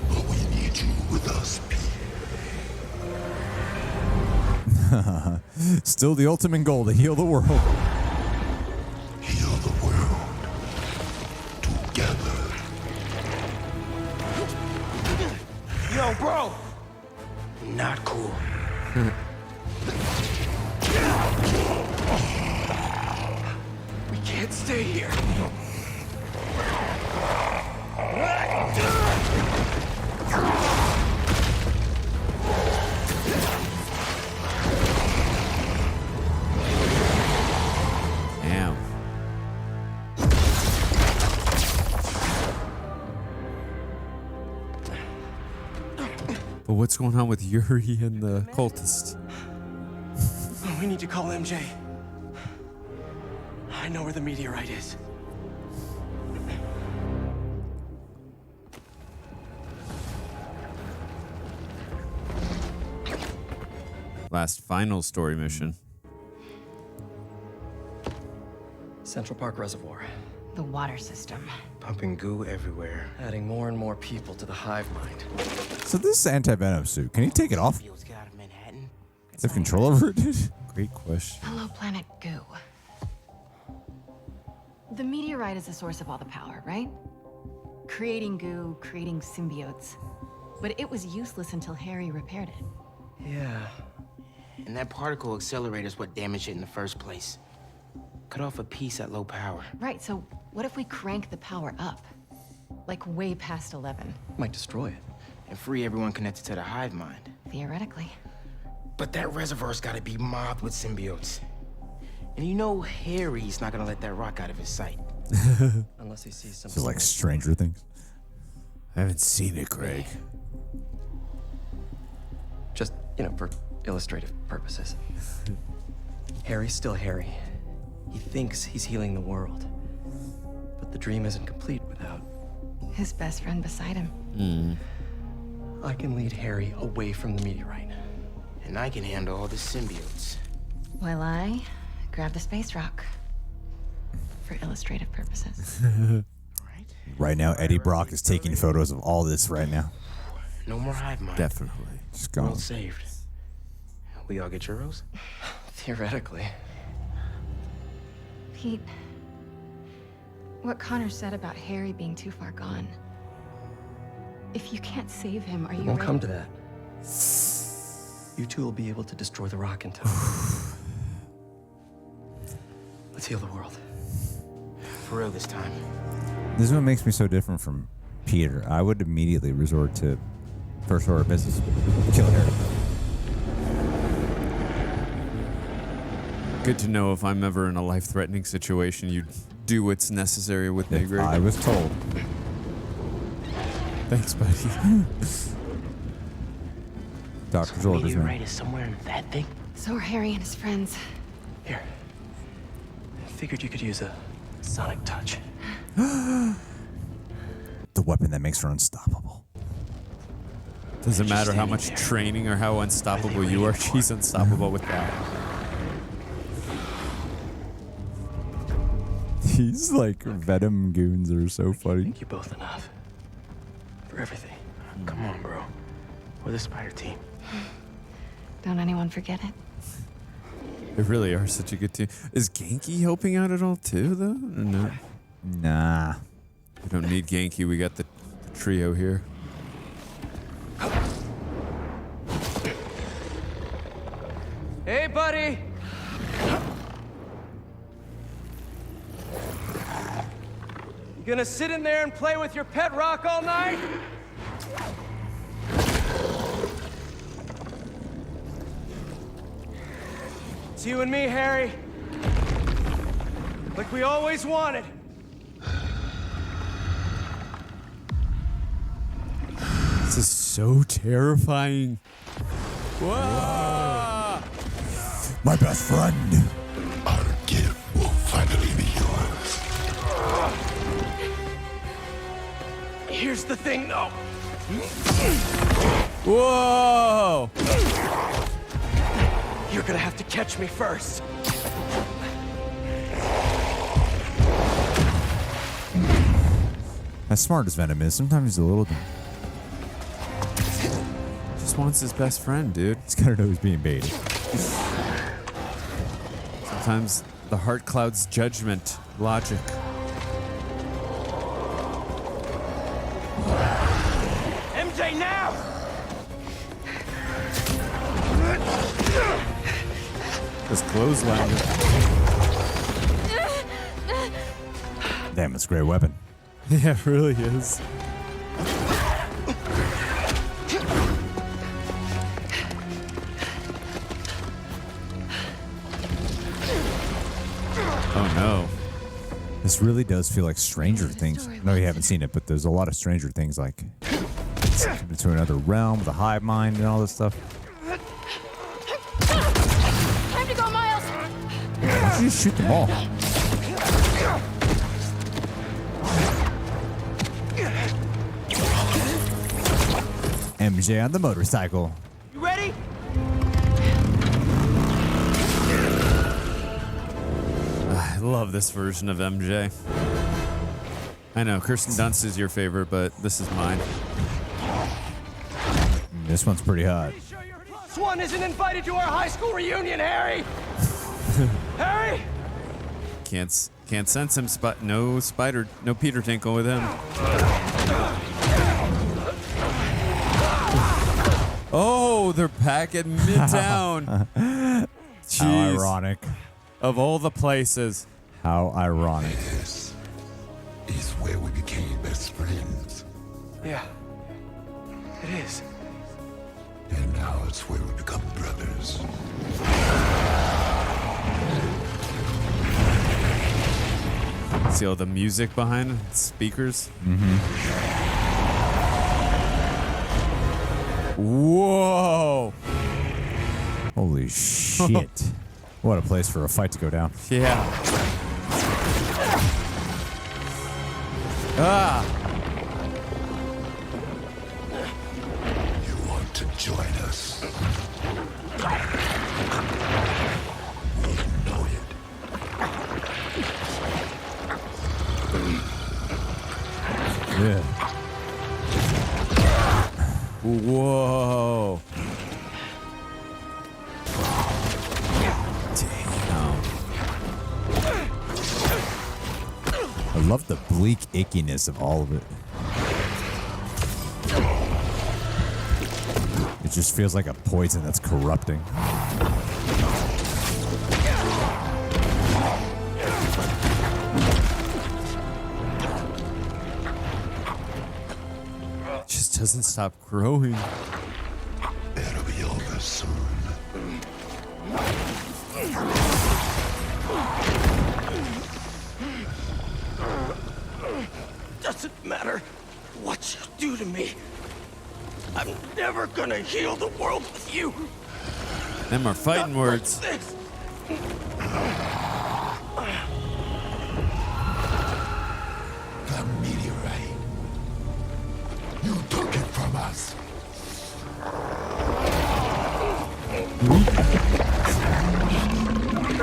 Speaker 13: But we need you with us, Pete.
Speaker 1: Still the ultimate goal to heal the world.
Speaker 13: Heal the world. Together.
Speaker 2: Yo, bro!
Speaker 12: Not cool.
Speaker 2: We can't stay here.
Speaker 3: Damn. But what's going on with Yuri and the cultist?
Speaker 2: We need to call MJ. I know where the meteorite is.
Speaker 3: Last final story mission.
Speaker 10: Central Park Reservoir.
Speaker 4: The water system.
Speaker 2: Pumping goo everywhere.
Speaker 10: Adding more and more people to the hive mind.
Speaker 1: So this anti-venom suit, can he take it off? Does he have control over it?
Speaker 3: Great question.
Speaker 4: Hello, planet goo. The meteorite is the source of all the power, right? Creating goo, creating symbiotes. But it was useless until Harry repaired it.
Speaker 2: Yeah. And that particle accelerator is what damaged it in the first place. Cut off a piece at low power.
Speaker 4: Right, so what if we crank the power up? Like way past 11?
Speaker 10: Might destroy it.
Speaker 2: And free everyone connected to the hive mind.
Speaker 4: Theoretically.
Speaker 2: But that reservoir's gotta be mobbed with symbiotes.
Speaker 14: And you know Harry's not gonna let that rock out of his sight. Unless he sees something.
Speaker 1: This is like Stranger Things.
Speaker 3: I haven't seen it, Greg.
Speaker 10: Just, for illustrative purposes. Harry's still Harry. He thinks he's healing the world. But the dream isn't complete without
Speaker 4: his best friend beside him.
Speaker 10: I can lead Harry away from the meteorite.
Speaker 14: And I can handle all the symbiotes.
Speaker 4: While I grab the space rock for illustrative purposes.
Speaker 1: Right now, Eddie Brock is taking photos of all this right now.
Speaker 14: No more hive mind.
Speaker 3: Definitely.
Speaker 1: Just gone.
Speaker 14: World saved. We all get churros?
Speaker 10: Theoretically.
Speaker 4: Pete, what Connor said about Harry being too far gone. If you can't save him, are you
Speaker 10: It won't
Speaker 4: ready?
Speaker 10: come to that. You two will be able to destroy the rock in time. Let's heal the world.
Speaker 14: For real this time.
Speaker 1: This is what makes me so different from Peter. I would immediately resort to first order of business. Kill Harry.
Speaker 3: Good to know if I'm ever in a life-threatening situation, you'd do what's necessary with me, Greg.
Speaker 1: I was told.
Speaker 3: Thanks, buddy.
Speaker 1: Doctor's
Speaker 14: So the
Speaker 1: orders,
Speaker 14: meteorite
Speaker 1: man.
Speaker 14: is somewhere in that thing?
Speaker 4: So are Harry and his friends.
Speaker 10: Here. I figured you could use a sonic touch.
Speaker 1: The weapon that makes her unstoppable.
Speaker 3: Doesn't matter how much training or how unstoppable you are, she's unstoppable with that.
Speaker 1: These like Venom goons are so funny.
Speaker 10: Thank you both enough. For everything.
Speaker 14: Come on, bro. We're the Spider team.
Speaker 4: Don't anyone forget it.
Speaker 3: They really are such a good team. Is Genki helping out at all too, though? Or no?
Speaker 1: Nah.
Speaker 3: We don't need Genki. We got the trio here.
Speaker 2: Hey, buddy! You gonna sit in there and play with your pet rock all night? It's you and me, Harry. Like we always wanted.
Speaker 3: This is so terrifying. Whoa!
Speaker 1: My best friend.
Speaker 13: Our gift will finally be yours.
Speaker 2: Here's the thing, though.
Speaker 3: Whoa!
Speaker 2: You're gonna have to catch me first.
Speaker 1: As smart as Venom is, sometimes he's a little dumb.
Speaker 3: Just wants his best friend, dude.
Speaker 1: He's gotta know he's being baited.
Speaker 3: Sometimes the heart clouds judgment, logic.
Speaker 2: MJ, now!
Speaker 3: This clothesline.
Speaker 1: Damn, it's a great weapon.
Speaker 3: Yeah, it really is. Oh no.
Speaker 1: This really does feel like Stranger Things. No, you haven't seen it, but there's a lot of Stranger Things, like into another realm, the hive mind, and all this stuff.
Speaker 11: Time to go, Miles!
Speaker 1: Why don't you just shoot them all? MJ on the motorcycle.
Speaker 2: You ready?
Speaker 3: I love this version of MJ. I know Kirsten Dunst is your favorite, but this is mine.
Speaker 1: This one's pretty hot.
Speaker 2: This one isn't invited to our high school reunion, Harry! Harry!
Speaker 3: Can't sense him. No spider. No Peter Tinkle with him. Oh, they're packing Midtown. Jeez.
Speaker 1: How ironic.
Speaker 3: Of all the places.
Speaker 1: How ironic.
Speaker 13: This is where we became best friends.
Speaker 2: Yeah. It is.
Speaker 13: And now it's where we become brothers.
Speaker 3: See all the music behind speakers? Whoa!
Speaker 1: Holy shit. What a place for a fight to go down.
Speaker 3: Yeah. Ah!
Speaker 13: You want to join us? We know it.
Speaker 1: Yeah.
Speaker 3: Whoa.
Speaker 1: I love the bleak ickiness of all of it. It just feels like a poison that's corrupting.
Speaker 3: It just doesn't stop growing.
Speaker 13: It'll be over soon.
Speaker 12: Doesn't matter what you do to me. I'm never gonna heal the world with you.
Speaker 3: Them are fighting
Speaker 12: Not
Speaker 3: words.
Speaker 12: like this.
Speaker 13: The meteorite. You took it from us.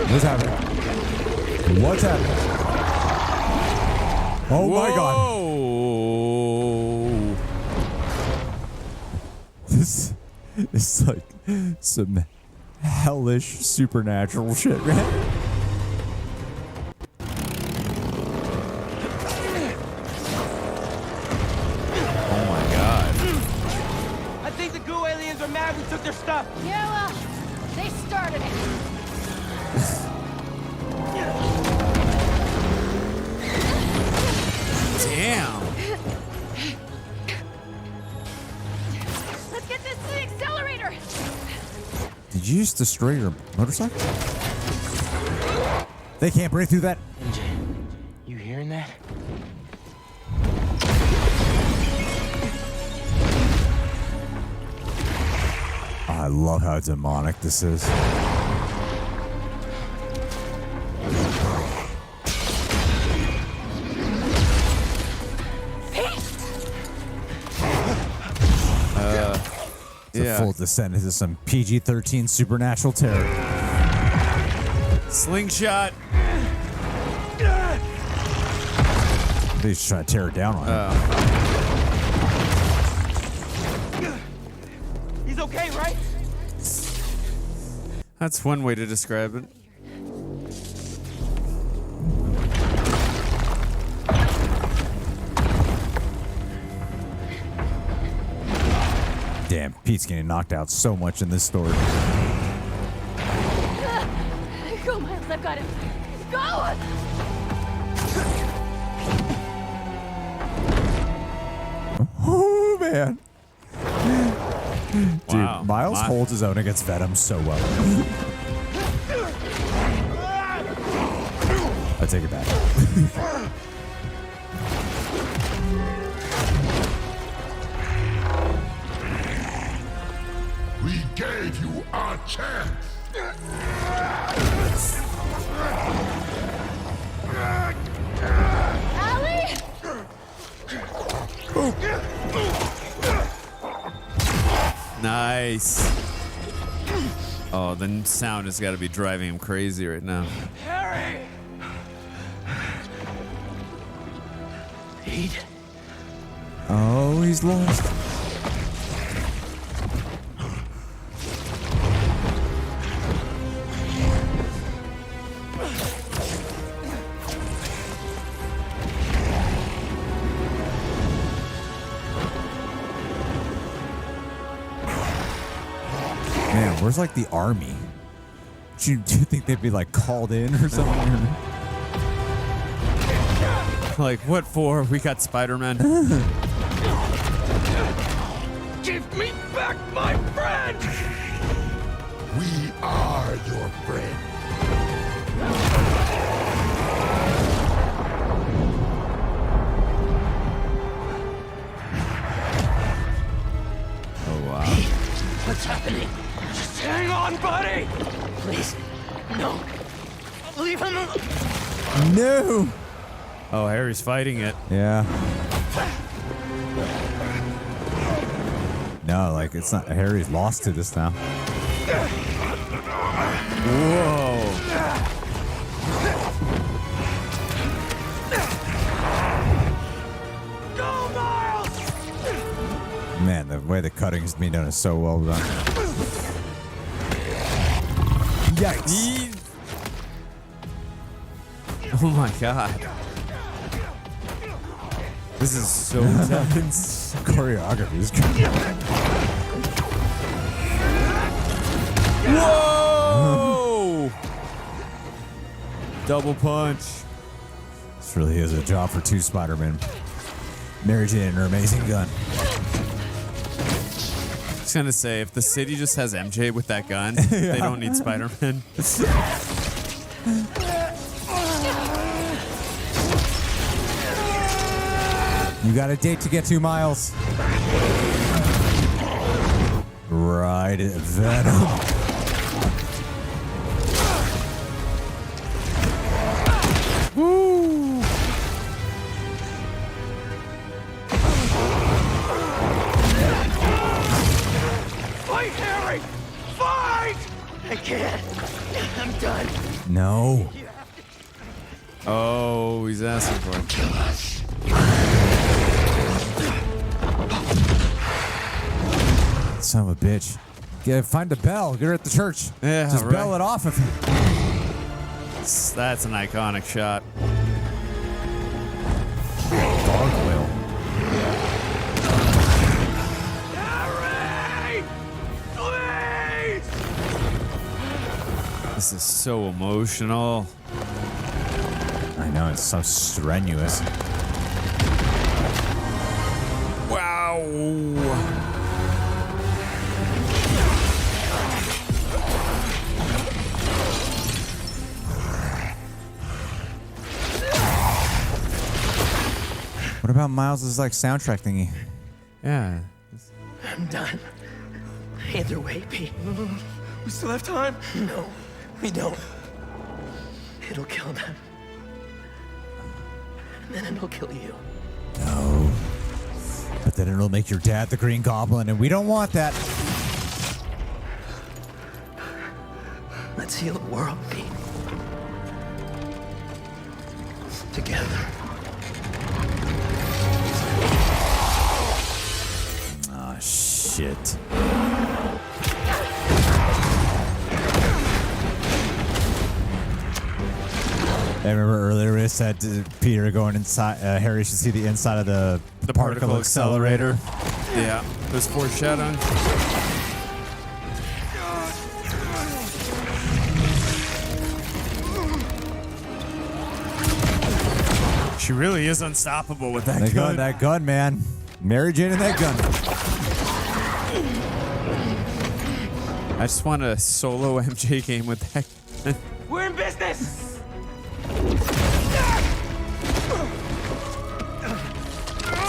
Speaker 1: What's happening? What's happening? Oh my god. This is like some hellish supernatural shit, right?
Speaker 3: Oh my god.
Speaker 5: I think the goo aliens are mad we took their stuff.
Speaker 11: Yeah, well, they started it.
Speaker 3: Damn.
Speaker 11: Let's get this to the accelerator.
Speaker 1: Did you just destroy your motorcycle? They can't break through that.
Speaker 14: MJ, you hearing that?
Speaker 1: I love how demonic this is. It's a full descent into some PG-13 supernatural terror.
Speaker 3: Slingshot.
Speaker 1: They just trying to tear it down on him.
Speaker 5: He's okay, right?
Speaker 3: That's one way to describe it.
Speaker 1: Damn, Pete's getting knocked out so much in this story.
Speaker 11: Go, Miles, I've got him. Go!
Speaker 1: Oh, man. Dude,
Speaker 3: Wow.
Speaker 1: Miles holds his own against Venom so well. I take it back.
Speaker 13: We gave you our chance.
Speaker 11: Allie!
Speaker 3: Nice. Oh, the sound has got to be driving him crazy right now.
Speaker 12: Harry! Pete?
Speaker 1: Oh, he's lost. Man, where's like the army? Do you think they'd be like called in or something?
Speaker 3: Like, what for? We got Spider-Man.
Speaker 12: Give me back my friend!
Speaker 13: We are your friend.
Speaker 12: What's happening?
Speaker 2: Just hang on, buddy!
Speaker 12: Please, no. Leave him alone.
Speaker 1: No.
Speaker 3: Oh, Harry's fighting it.
Speaker 1: Yeah. No, like it's not. Harry's lost to this now.
Speaker 3: Whoa.
Speaker 2: Go, Miles!
Speaker 1: Man, the way the cutting's being done is so well done. Yikes.
Speaker 3: Oh my god. This is so tense.
Speaker 1: Choreography is good.
Speaker 3: Whoa! Double punch.
Speaker 1: This really is a job for two Spider-Men. Mary Jane and her amazing gun.
Speaker 3: I was gonna say, if the city just has MJ with that gun, they don't need Spider-Man.
Speaker 1: You got a date to get to, Miles. Right, Venom. Woo!
Speaker 2: Fight, Harry! Fight!
Speaker 12: I can't. I'm done.
Speaker 1: No.
Speaker 3: Oh, he's asking for it.
Speaker 12: Kill us.
Speaker 1: Son of a bitch. Find the bell. Get her at the church.
Speaker 3: Yeah,
Speaker 1: just
Speaker 3: right.
Speaker 1: bell it off.
Speaker 3: That's an iconic shot.
Speaker 1: Gargoyle.
Speaker 2: Harry! Please!
Speaker 3: This is so emotional.
Speaker 1: I know, it's so strenuous.
Speaker 3: Wow.
Speaker 1: What about Miles's like soundtrack thingy?
Speaker 3: Yeah.
Speaker 12: I'm done. Either way, Pete.
Speaker 2: We still have time?
Speaker 12: No, we don't. It'll kill them. And then it'll kill you.
Speaker 1: No. But then it'll make your dad the Green Goblin, and we don't want that.
Speaker 12: Let's heal the world, Pete. Together.
Speaker 1: Oh, shit. I remember earlier we said to Peter going inside, Harry should see the inside of the particle accelerator.
Speaker 3: Yeah, there's foreshadowing. She really is unstoppable with that gun.
Speaker 1: That gun, man. Mary Jane and that gun.
Speaker 3: I just want a solo MJ game with that gun.
Speaker 2: We're in business!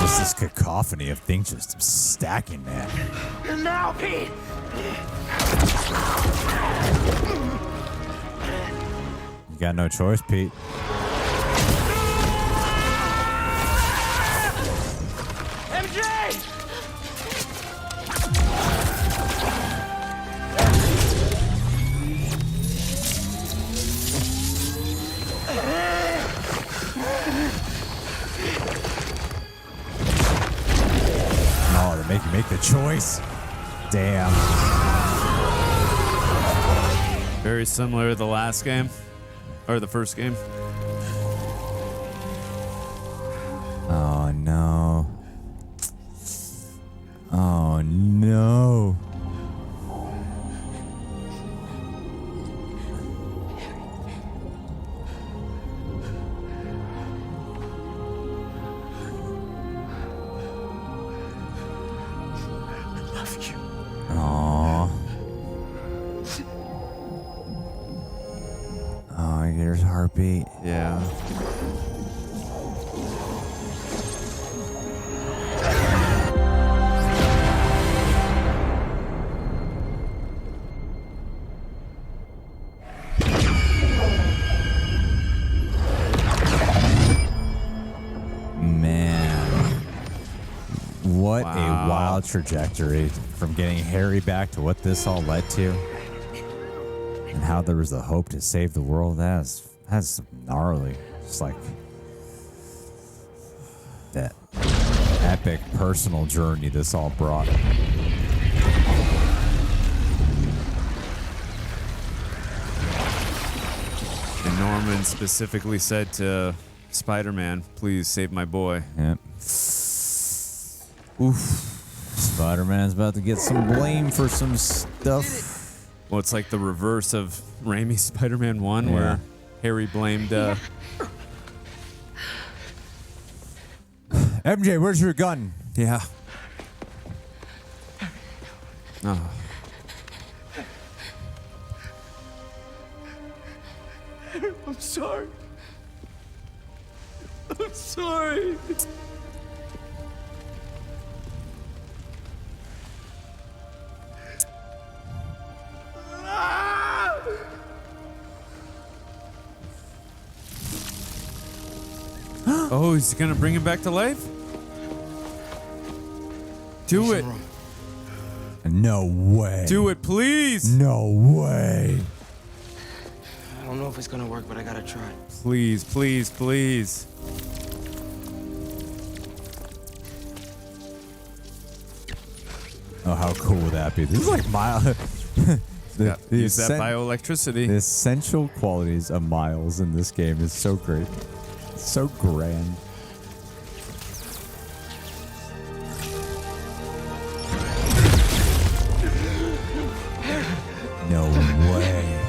Speaker 1: Just this cacophony of things just stacking, man.
Speaker 2: And now, Pete!
Speaker 1: You got no choice, Pete.
Speaker 2: MJ!
Speaker 1: Oh, they make you make the choice. Damn.
Speaker 3: Very similar to the last game. Or the first game.
Speaker 1: Oh, no. Oh, no.
Speaker 12: I love you.
Speaker 1: Aw. Oh, I hear his heartbeat.
Speaker 3: Yeah.
Speaker 1: wild trajectory from getting Harry back to what this all led to, and how there was the hope to save the world. That's gnarly. Just like that epic personal journey this all brought.
Speaker 3: And Norman specifically said to Spider-Man, please save my boy.
Speaker 1: Yep. Oof. Spider-Man's about to get some blame for some stuff.
Speaker 3: Well, it's like the reverse of Raimi's Spider-Man 1, where Harry blamed...
Speaker 1: MJ, where's your gun?
Speaker 3: Yeah. Oh.
Speaker 2: I'm sorry. I'm sorry.
Speaker 3: Oh, he's gonna bring him back to life? Do it.
Speaker 1: No way.
Speaker 3: Do it, please.
Speaker 1: No way.
Speaker 14: I don't know if it's gonna work, but I gotta try.
Speaker 3: Please, please, please.
Speaker 1: Oh, how cool would that be? This is like Miles.
Speaker 3: Use that bioelectricity.
Speaker 1: The essential qualities of Miles in this game is so great. It's so grand. No way.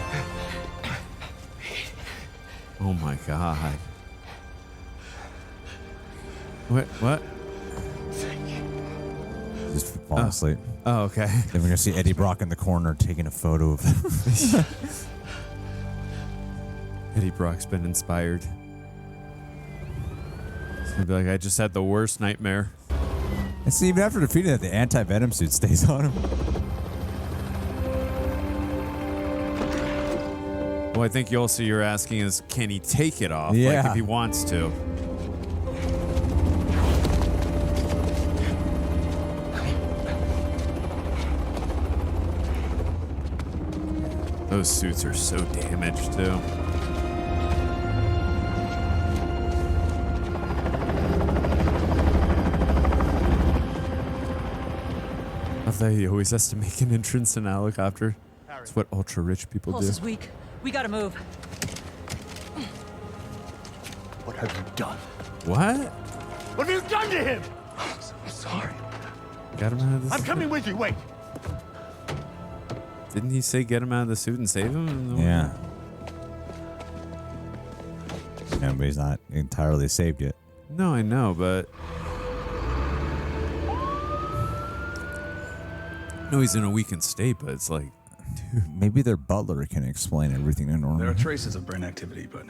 Speaker 3: Oh my god. What?
Speaker 1: Just falling asleep.
Speaker 3: Oh, okay.
Speaker 1: Then we're gonna see Eddie Brock in the corner taking a photo of him.
Speaker 3: Eddie Brock's been inspired. He's gonna be like, I just had the worst nightmare.
Speaker 1: And see, even after defeating it, the anti-venom suit stays on him.
Speaker 3: Well, I think you're asking is, can he take it off?
Speaker 1: Yeah.
Speaker 3: Like if he wants to. Those suits are so damaged, too. I thought he always has to make an entrance in a helicopter. It's what ultra-rich people
Speaker 15: Pulse
Speaker 3: do.
Speaker 15: is weak. We gotta move.
Speaker 7: What have you done?
Speaker 3: What?
Speaker 12: What have you done to him?
Speaker 7: I'm sorry.
Speaker 3: Got him out of the
Speaker 12: I'm
Speaker 3: suit?
Speaker 12: coming with you. Wait.
Speaker 3: Didn't he say get him out of the suit and save him?
Speaker 1: Yeah. Yeah, but he's not entirely saved yet.
Speaker 3: No, I know, but... No, he's in a weakened state, but it's like...
Speaker 1: Dude, maybe their butler can explain everything to Norman.
Speaker 9: There are traces of brain activity, but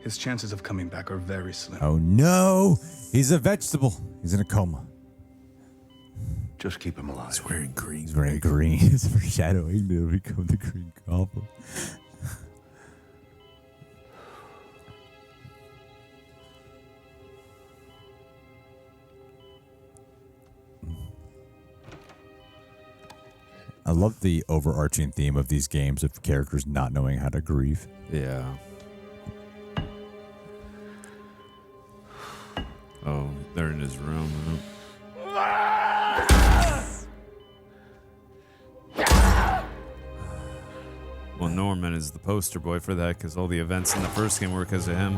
Speaker 9: his chances of coming back are very slim.
Speaker 1: Oh no! He's a vegetable. He's in a coma.
Speaker 13: Just keep him alive.
Speaker 3: He's wearing green.
Speaker 1: He's wearing green. It's foreshadowing to become the Green Goblin. I love the overarching theme of these games of characters not knowing how to grieve.
Speaker 3: Yeah. Oh, they're in his room. Well, Norman is the poster boy for that because all the events in the first game were because of him.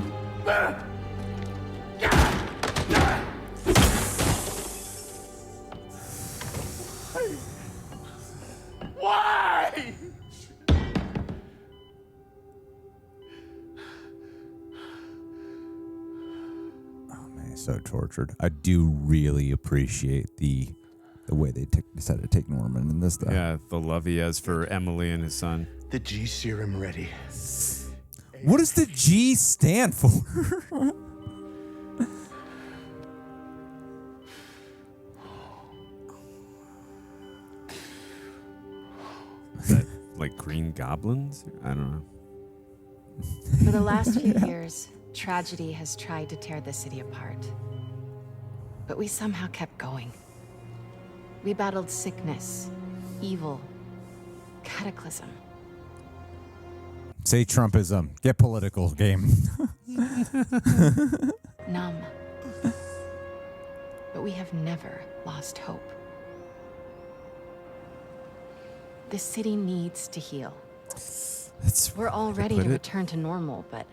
Speaker 12: Why?
Speaker 1: Oh man, he's so tortured. I do really appreciate the way they decided to take Norman in this stuff.
Speaker 3: Yeah, the love he has for Emily and his son.
Speaker 12: The G serum ready.
Speaker 1: What does the G stand for?
Speaker 3: Is that like green goblins? I don't know.
Speaker 4: For the last few years, tragedy has tried to tear the city apart. But we somehow kept going. We battled sickness, evil, cataclysm.
Speaker 1: Say Trumpism. Get political, game.
Speaker 4: Numb. But we have never lost hope. The city needs to heal. We're all ready to return to normal, but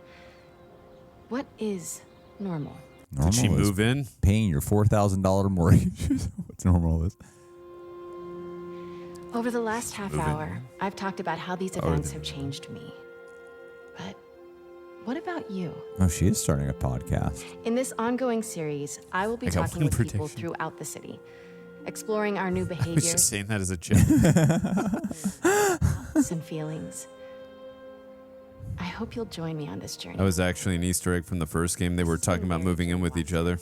Speaker 4: what is normal?
Speaker 1: Normal
Speaker 3: Did she
Speaker 1: is
Speaker 3: move in?
Speaker 1: Paying your $4,000 mortgage. What's normal is.
Speaker 4: Over the last half hour, I've talked about how these events have changed me. But what about you?
Speaker 1: Oh, she is starting a podcast.
Speaker 4: In this ongoing series, I will be talking with people throughout the city, exploring our new
Speaker 3: I was
Speaker 4: behaviors.
Speaker 3: just saying that as a joke.
Speaker 4: Thoughts and feelings. I hope you'll join me on this journey.
Speaker 3: That was actually an Easter egg from the first game. They were talking about moving in with each other.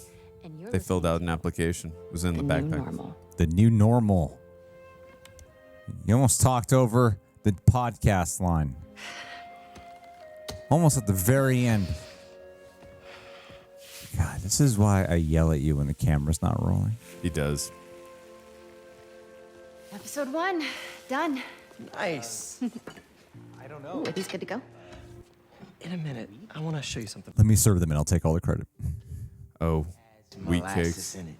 Speaker 3: They filled out an application. It was in the backpack.
Speaker 1: The new normal. You almost talked over the podcast line. Almost at the very end. God, this is why I yell at you when the camera's not rolling.
Speaker 3: He does.
Speaker 4: Episode 1, done.
Speaker 10: Nice.
Speaker 4: I don't know. Are these good to go?
Speaker 10: In a minute, I want to show you something.
Speaker 1: Let me serve them and I'll take all the credit.
Speaker 3: Oh, wheat
Speaker 14: Molasses
Speaker 3: cakes.
Speaker 14: in it.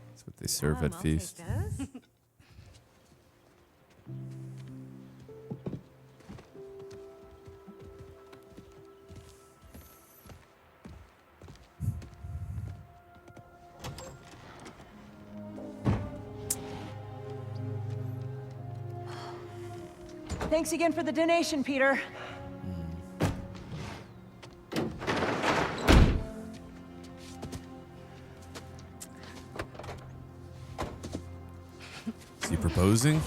Speaker 3: That's what they serve at feast.
Speaker 15: Thanks again for the donation, Peter.
Speaker 3: Is he proposing?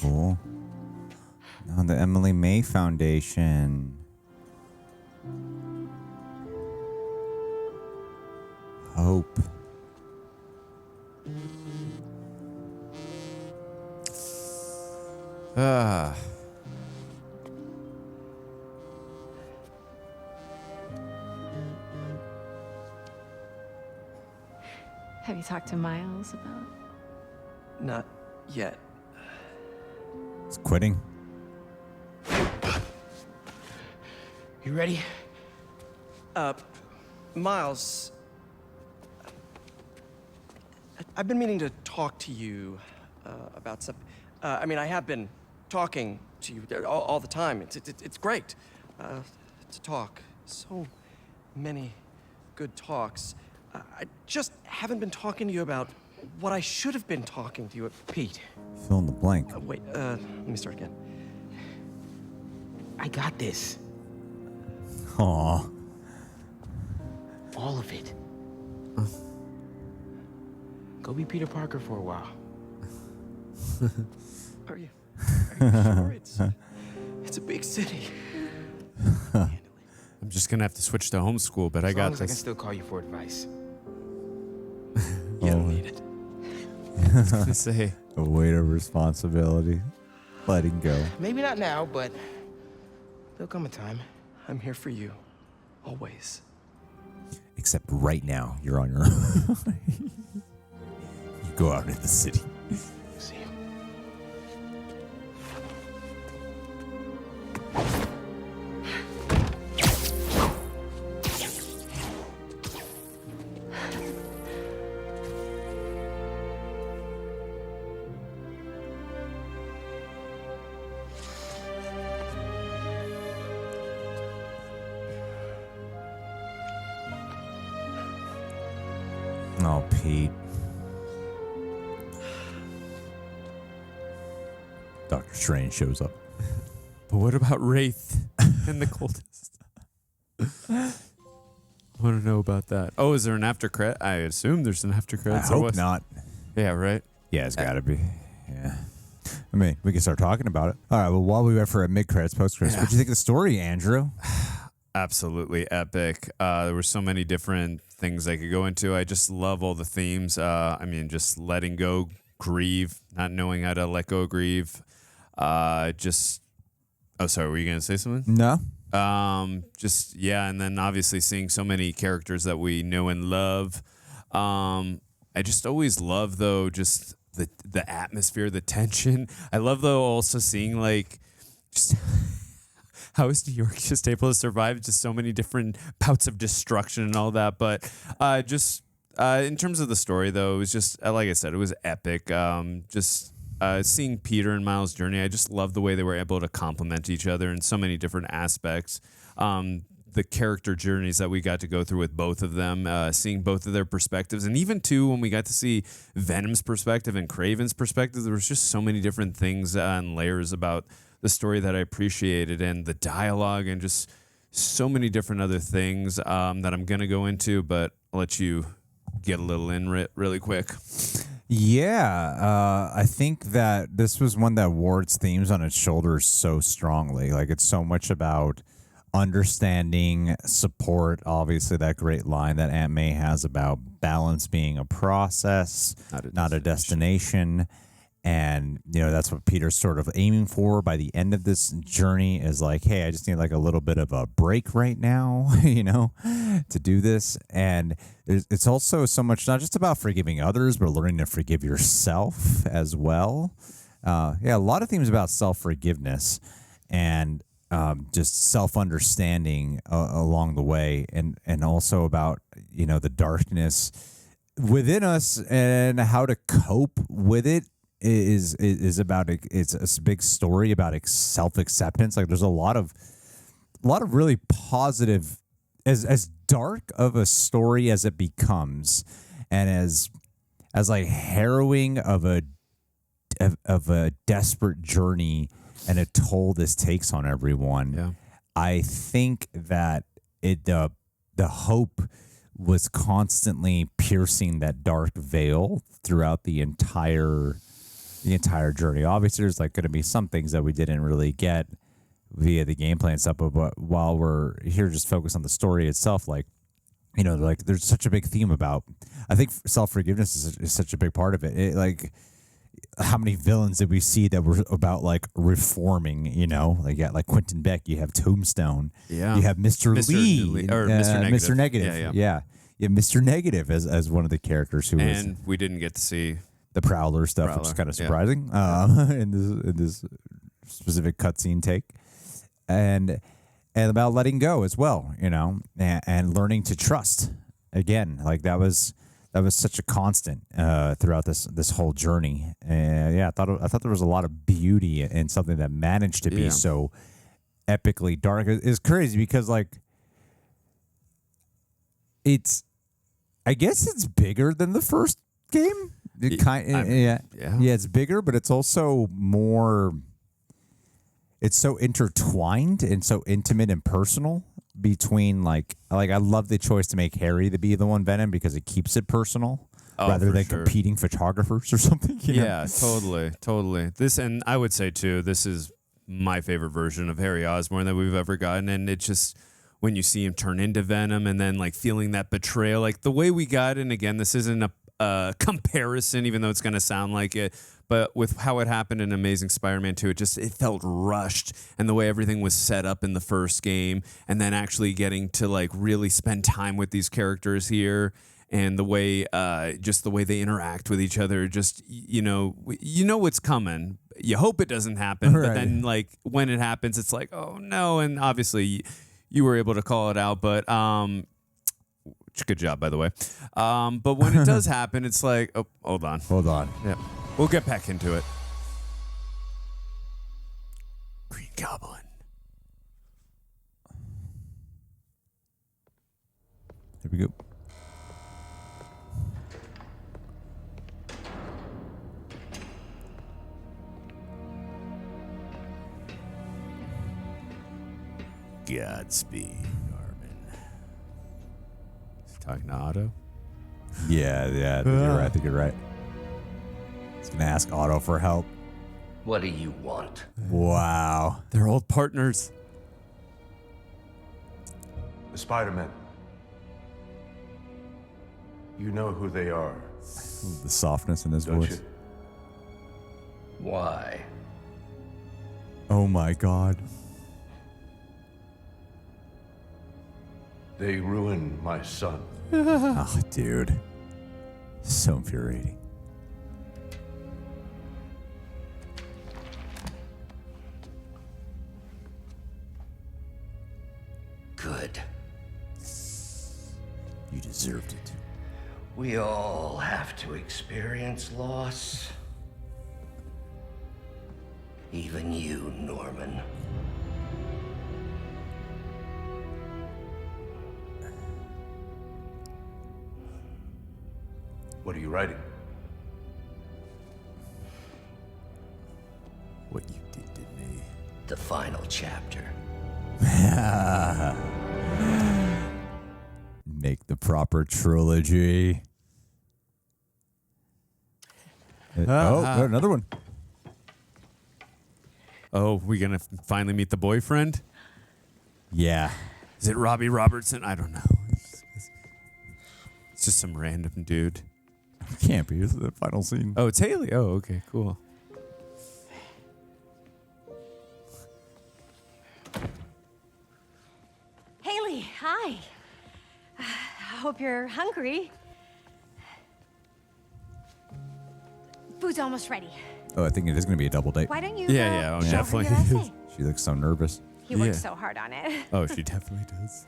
Speaker 1: Cool. Now the Emily May Foundation. Hope.
Speaker 3: Ah.
Speaker 4: Have you talked to Miles about?
Speaker 10: Not yet.
Speaker 1: It's quitting.
Speaker 10: You ready? Miles. I've been meaning to talk to you about some. I mean, I have been talking to you all the time. It's great to talk. So many good talks. I just haven't been talking to you about what I should have been talking to you about.
Speaker 14: Pete.
Speaker 1: Fill in the blank.
Speaker 10: Wait, let me start again.
Speaker 14: I got this.
Speaker 1: Aw.
Speaker 14: All of it. Go be Peter Parker for a while.
Speaker 10: Are you sure? It's a big city.
Speaker 3: I'm just gonna have to switch to homeschool, but I got
Speaker 14: As long as I can
Speaker 3: this.
Speaker 14: still call you for advice.
Speaker 10: You don't need it.
Speaker 3: I was gonna say.
Speaker 1: A weight of responsibility. Letting go.
Speaker 14: Maybe not now, but there'll come a time.
Speaker 10: I'm here for you. Always.
Speaker 1: Except right now, you're on your own. You go out into the city.
Speaker 14: See.
Speaker 1: Oh, Pete. Dr. Strange shows up.
Speaker 3: But what about Wraith and the cultist? I want to know about that. Oh, is there an after credit? I assume there's an after
Speaker 1: I
Speaker 3: credits.
Speaker 1: hope not.
Speaker 3: Yeah, right.
Speaker 1: Yeah, it's got to be. Yeah. I mean, we can start talking about it. All right, well, while we wait for a mid-credits, post-credits, what do you think of the story, Andrew?
Speaker 3: absolutely epic. There were so many different things I could go into. I just love all the themes. I mean, just letting go, grieve, not knowing how to let go, grieve. Oh, sorry, were you going to say something?
Speaker 1: No.
Speaker 3: And then obviously seeing so many characters that we know and love. I just always love, though, just the atmosphere, the tension. I love, though, also seeing, like, just how is New York just able to survive just so many different bouts of destruction and all that. But in terms of the story, though, it was just, like I said, it was epic. Seeing Peter and Miles' journey, I just love the way they were able to complement each other in so many different aspects. The character journeys that we got to go through with both of them, seeing both of their perspectives, and even too when we got to see Venom's perspective and Kraven's perspective, there was just so many different things and layers about the story that I appreciated, and the dialogue, and just so many different other things that I'm gonna go into, but I'll let you get a little in really quick.
Speaker 1: Yeah, I think that this was one that wore its themes on its shoulders so strongly. Like, it's so much about understanding, support, obviously that great line that Aunt May has about balance being a process, not a destination. And, you know, that's what Peter's sort of aiming for by the end of this journey is like, hey, I just need like a little bit of a break right now, you know, to do this. And it's also so much not just about forgiving others, but learning to forgive yourself as well. A lot of themes about self-forgiveness and just self-understanding along the way, and also about, you know, the darkness within us and how to cope with it. Is about it's a big story about self-acceptance. Like, there's a lot of really positive, as dark of a story as it becomes, and as like harrowing of a desperate journey and a toll this takes on everyone.
Speaker 3: Yeah.
Speaker 1: I think that the hope was constantly piercing that dark veil throughout the entire journey. Obviously, there's like going to be some things that we didn't really get via the gameplay and stuff, but while we're here just focus on the story itself, like, you know, like there's such a big theme about, I think self-forgiveness is such a big part of it. Like, how many villains did we see that were about like reforming, you know, like, yeah, like Quentin Beck, you have Tombstone, you have Mr. Lee,
Speaker 3: or Mr. Negative.
Speaker 1: Mr. Negative. Yeah, Mr. Negative as one of the characters who was,
Speaker 3: and we didn't get to see
Speaker 1: the Prowler stuff, which is kind of surprising in this specific cutscene take, and about letting go as well, you know, and learning to trust again. Like, that was such a constant throughout this whole journey. I thought there was a lot of beauty in something that managed to be so epically dark. It's crazy because, like, I guess it's bigger than the first game. It's bigger, but it's also more. It's so intertwined and so intimate and personal between like I love the choice to make Harry to be the one Venom because it keeps it personal rather than competing photographers or something. You know?
Speaker 3: Totally. This, and I would say too, this is my favorite version of Harry Osborne that we've ever gotten, and it just, when you see him turn into Venom and then like feeling that betrayal, like the way we got it. And again, this isn't a comparison, even though it's going to sound like it, but with how it happened in Amazing Spider-Man 2, it felt rushed, and the way everything was set up in the first game, and then actually getting to like really spend time with these characters here, and the way just the way they interact with each other, just you know what's coming. You hope it doesn't happen, but then like when it happens, it's like, oh no. And obviously you were able to call it out, but good job, by the way. But when it does happen, it's like, oh, hold on. Yeah, we'll get back into it. Green Goblin.
Speaker 1: Here we go.
Speaker 3: Godspeed, Norman. Is he talking to Otto?
Speaker 1: Yeah, I think you're right. He's gonna ask Otto for help.
Speaker 12: What do you want?
Speaker 1: Wow.
Speaker 3: They're old partners.
Speaker 16: The Spider-Men. You know who they are.
Speaker 1: The softness in his
Speaker 16: Don't
Speaker 1: voice.
Speaker 16: you?
Speaker 12: Why?
Speaker 1: Oh my God.
Speaker 16: They ruined my son.
Speaker 1: Oh, dude. So infuriating.
Speaker 12: Good.
Speaker 1: You deserved it.
Speaker 12: We all have to experience loss. Even you, Norman.
Speaker 16: What are you writing?
Speaker 1: What you did to me.
Speaker 12: The final chapter.
Speaker 1: Make the proper trilogy. Oh, another one.
Speaker 3: Oh, we gonna finally meet the boyfriend?
Speaker 1: Yeah.
Speaker 3: Is it Robbie Robertson? I don't know. It's just some random dude.
Speaker 1: Can't be. This is the final scene.
Speaker 3: Oh, it's Hailey. Oh, okay, cool.
Speaker 11: Hailey, hi. I hope you're hungry. Food's almost ready.
Speaker 1: Oh, I think it is going to be a double date.
Speaker 11: Why don't you?
Speaker 3: Yeah,
Speaker 11: show her
Speaker 3: definitely.
Speaker 11: your essay?
Speaker 1: She looks so nervous.
Speaker 11: He worked so hard on it.
Speaker 3: Oh, she definitely does.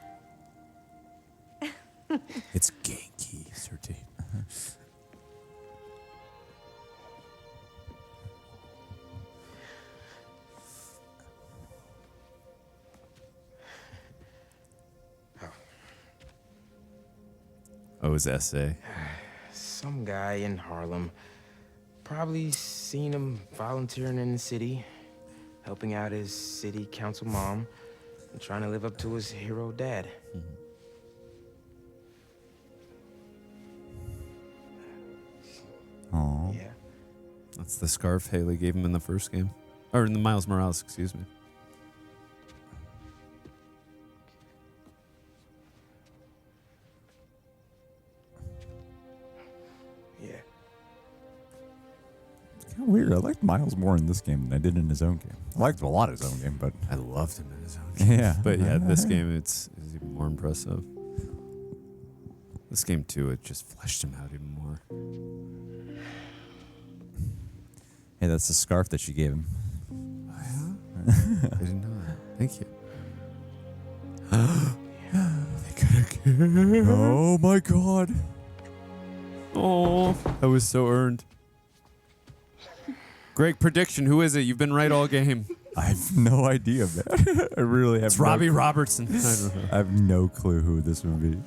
Speaker 3: It's Genki, Sir T. Oh, his essay.
Speaker 14: Some guy in Harlem. Probably seen him volunteering in the city, helping out his city council mom, and trying to live up to his hero dad.
Speaker 1: Oh.
Speaker 14: Yeah.
Speaker 3: That's the scarf Hailey gave him in the first game. Or in the Miles Morales, excuse me.
Speaker 14: Yeah.
Speaker 1: It's kind of weird. I liked Miles more in this game than I did in his own game. I liked him a lot in his own game, but
Speaker 3: I loved him in his own game.
Speaker 1: Yeah.
Speaker 3: But yeah, this game it's even more impressive. This game too, it just fleshed him out even more.
Speaker 1: Hey, that's the scarf that she gave him.
Speaker 3: Oh, yeah? I didn't know that. Thank you. They got a kid.
Speaker 1: Oh my God.
Speaker 3: Oh, that was so earned. Greg, prediction. Who is it? You've been right all game.
Speaker 1: I have no idea, man. I really have
Speaker 3: It's Robbie Robertson. I don't know.
Speaker 1: I have no clue who this would be.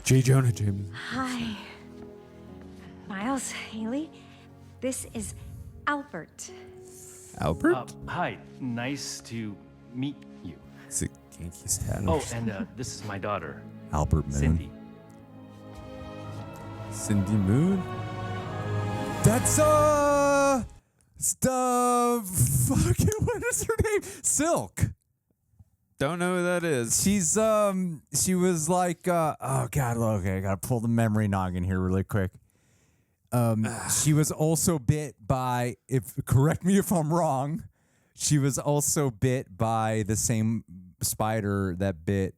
Speaker 3: J. Jonah Jameson.
Speaker 11: Hi. Miles, Hailey, this is Albert.
Speaker 3: Albert?
Speaker 17: Hi, nice to meet you.
Speaker 3: Is it Genki's dad?
Speaker 17: Oh, and this is my daughter,
Speaker 1: Albert Moon.
Speaker 17: Cindy.
Speaker 3: Cindy Moon?
Speaker 1: That's fucking what is her name? Silk.
Speaker 3: Don't know who that is.
Speaker 1: She's she was like oh God, okay, I gotta pull the memory noggin here really quick. She was also bit by, correct me if I'm wrong, she was also bit by the same spider that bit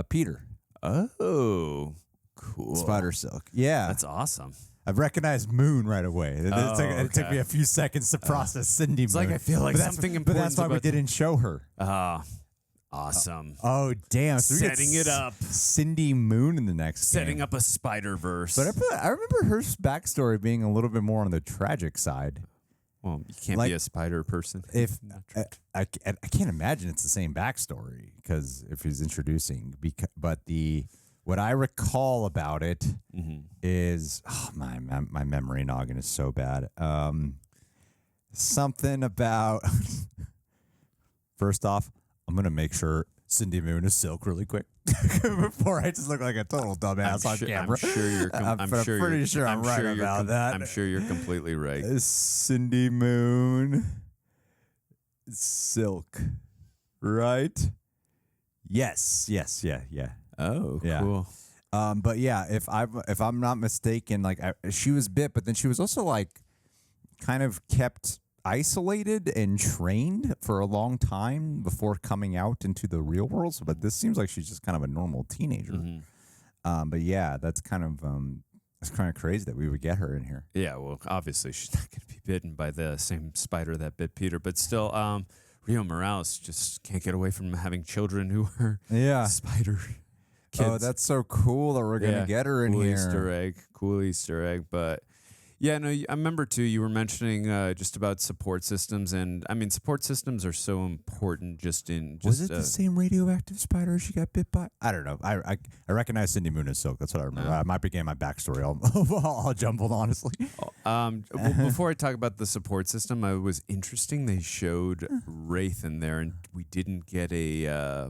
Speaker 1: Peter.
Speaker 3: Oh, cool.
Speaker 1: Spider Silk. Yeah.
Speaker 3: That's awesome.
Speaker 1: I've recognized Moon right away. It took me a few seconds to process Cindy Moon.
Speaker 3: It's like I feel like something important.
Speaker 1: But that's why we didn't show her.
Speaker 3: Awesome.
Speaker 1: Oh, damn. So we get
Speaker 3: Setting it up.
Speaker 1: Cindy Moon in the next
Speaker 3: Setting
Speaker 1: game.
Speaker 3: up a Spider-Verse.
Speaker 1: But I remember her backstory being a little bit more on the tragic side.
Speaker 3: Well, you can't be a spider person.
Speaker 1: If I can't imagine it's the same backstory because if he's introducing, but what I recall about it is my memory noggin is so bad. Something about first off, I'm gonna make sure Cindy Moon is Silk really quick before I just look like a total dumbass on camera.
Speaker 3: I'm sure you're.
Speaker 1: I'm pretty sure I'm right about that.
Speaker 3: I'm sure you're completely right.
Speaker 1: Cindy Moon Silk, right? Yes, yeah.
Speaker 3: Oh,
Speaker 1: Yeah.
Speaker 3: cool.
Speaker 1: But yeah, if I'm not mistaken, like she was bit, but then she was also like kind of kept isolated and trained for a long time before coming out into the real world. So, but this seems like she's just kind of a normal teenager. But yeah, that's kind of crazy that we would get her in here.
Speaker 3: Yeah, well, obviously she's not going to be bitten by the same spider that bit Peter, but still, Rio Morales just can't get away from having children who are spider kids.
Speaker 1: Oh, that's so cool that we're gonna get her in
Speaker 3: cool
Speaker 1: here.
Speaker 3: Cool Easter egg. But yeah, no, I remember too. You were mentioning just about support systems, and I mean, support systems are so important.
Speaker 1: Was it the same radioactive spider she got bit by? I don't know. I recognize Cindy Moon as Silk. That's what I remember. I might be getting my backstory all jumbled, honestly.
Speaker 3: Before I talk about the support system, it was interesting. They showed Wraith in there, and we didn't get a.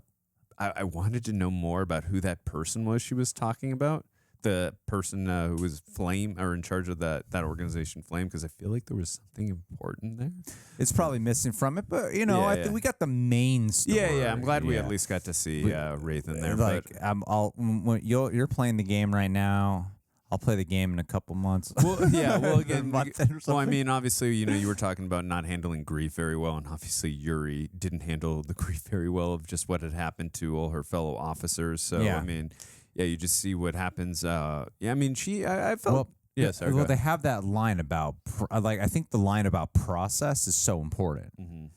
Speaker 3: I wanted to know more about who that person was she was talking about. The person who was Flame or in charge of that organization, Flame, because I feel like there was something important there.
Speaker 1: It's probably missing from it, but you know, I think we got the main story.
Speaker 3: Yeah. I'm glad we at least got to see Wraith in there.
Speaker 1: Like,
Speaker 3: but
Speaker 1: you're playing the game right now. I'll play the game in a couple months.
Speaker 3: Well, yeah. Well, again, I mean, obviously, you were talking about not handling grief very well, and obviously, Yuri didn't handle the grief very well of just what had happened to all her fellow officers. So, I mean. Yeah, you just see what happens. I mean, I felt. Sorry.
Speaker 1: Well, they have that line about I think the line about process is so important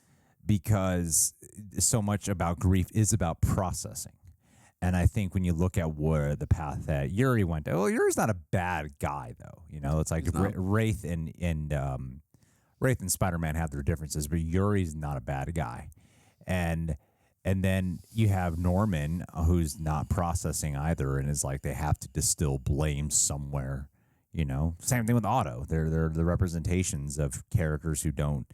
Speaker 1: because so much about grief is about processing, and I think when you look at where the path that Yuri went, Yuri's not a bad guy though. You know, it's like Wraith and Spider-Man have their differences, but Yuri's not a bad guy, And then you have Norman, who's not processing either, and is like they have to distill blame somewhere. You know, same thing with Otto. They're the representations of characters who don't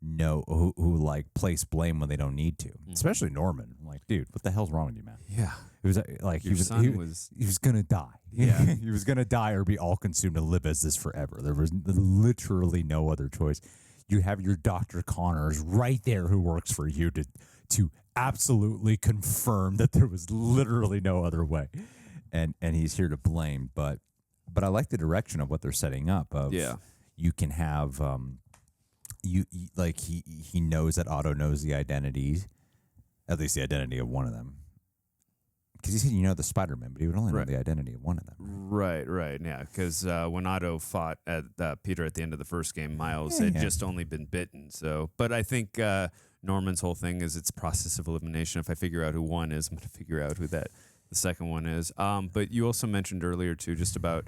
Speaker 1: know who like place blame when they don't need to. Especially Norman. I'm like, dude, what the hell's wrong with you, man?
Speaker 3: Yeah,
Speaker 1: it was like he was gonna die.
Speaker 3: Yeah,
Speaker 1: he was gonna die or be all consumed and live as this forever. There was literally no other choice. You have your Dr. Connors right there who works for you to absolutely confirm that there was literally no other way, and he's here to blame. But I like the direction of what they're setting up. You can have he knows that Otto knows the identities, at least the identity of one of them. Because he said the Spider-Man, but he would only know the identity of one of them.
Speaker 3: Right, yeah. Because when Otto fought at Peter at the end of the first game, Miles had just only been bitten. So, but I think Norman's whole thing is it's process of elimination. If I figure out who one is, I'm going to figure out who the second one is. But you also mentioned earlier too, just about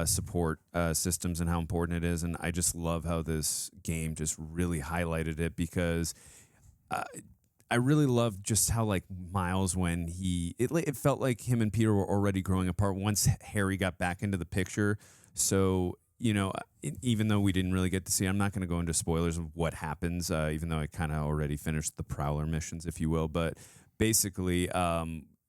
Speaker 3: support systems and how important it is, and I just love how this game just really highlighted it because. I really love just how like Miles when it felt like him and Peter were already growing apart once Harry got back into the picture. So, even though we didn't really get to see, I'm not going to go into spoilers of what happens, even though I kind of already finished the Prowler missions, if you will. But basically,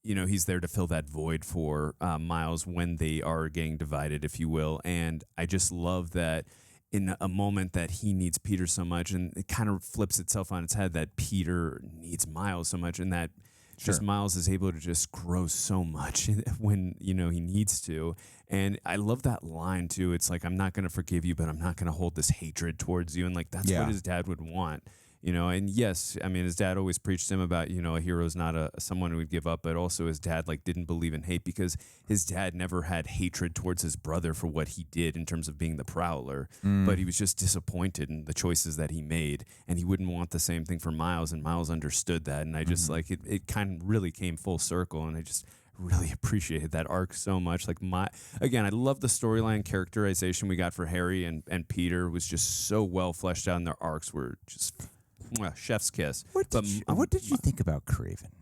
Speaker 3: he's there to fill that void for Miles when they are getting divided, if you will. And I just love that. In a moment that he needs Peter so much, and it kind of flips itself on its head that Peter needs Miles so much, and that just Miles is able to just grow so much when he needs to. And I love that line too. It's like, I'm not going to forgive you, but I'm not going to hold this hatred towards you. And like that's what his dad would want. And yes, I mean, his dad always preached to him about, a hero's not someone who would give up, but also his dad like didn't believe in hate because his dad never had hatred towards his brother for what he did in terms of being the Prowler, but he was just disappointed in the choices that he made, and he wouldn't want the same thing for Miles, and Miles understood that, and I just like it kind of really came full circle, and I just really appreciated that arc so much. Like I love the storyline characterization we got for Harry and Peter was just so well fleshed out, and their arcs were just. Chef's kiss.
Speaker 1: What did you think about Kraven?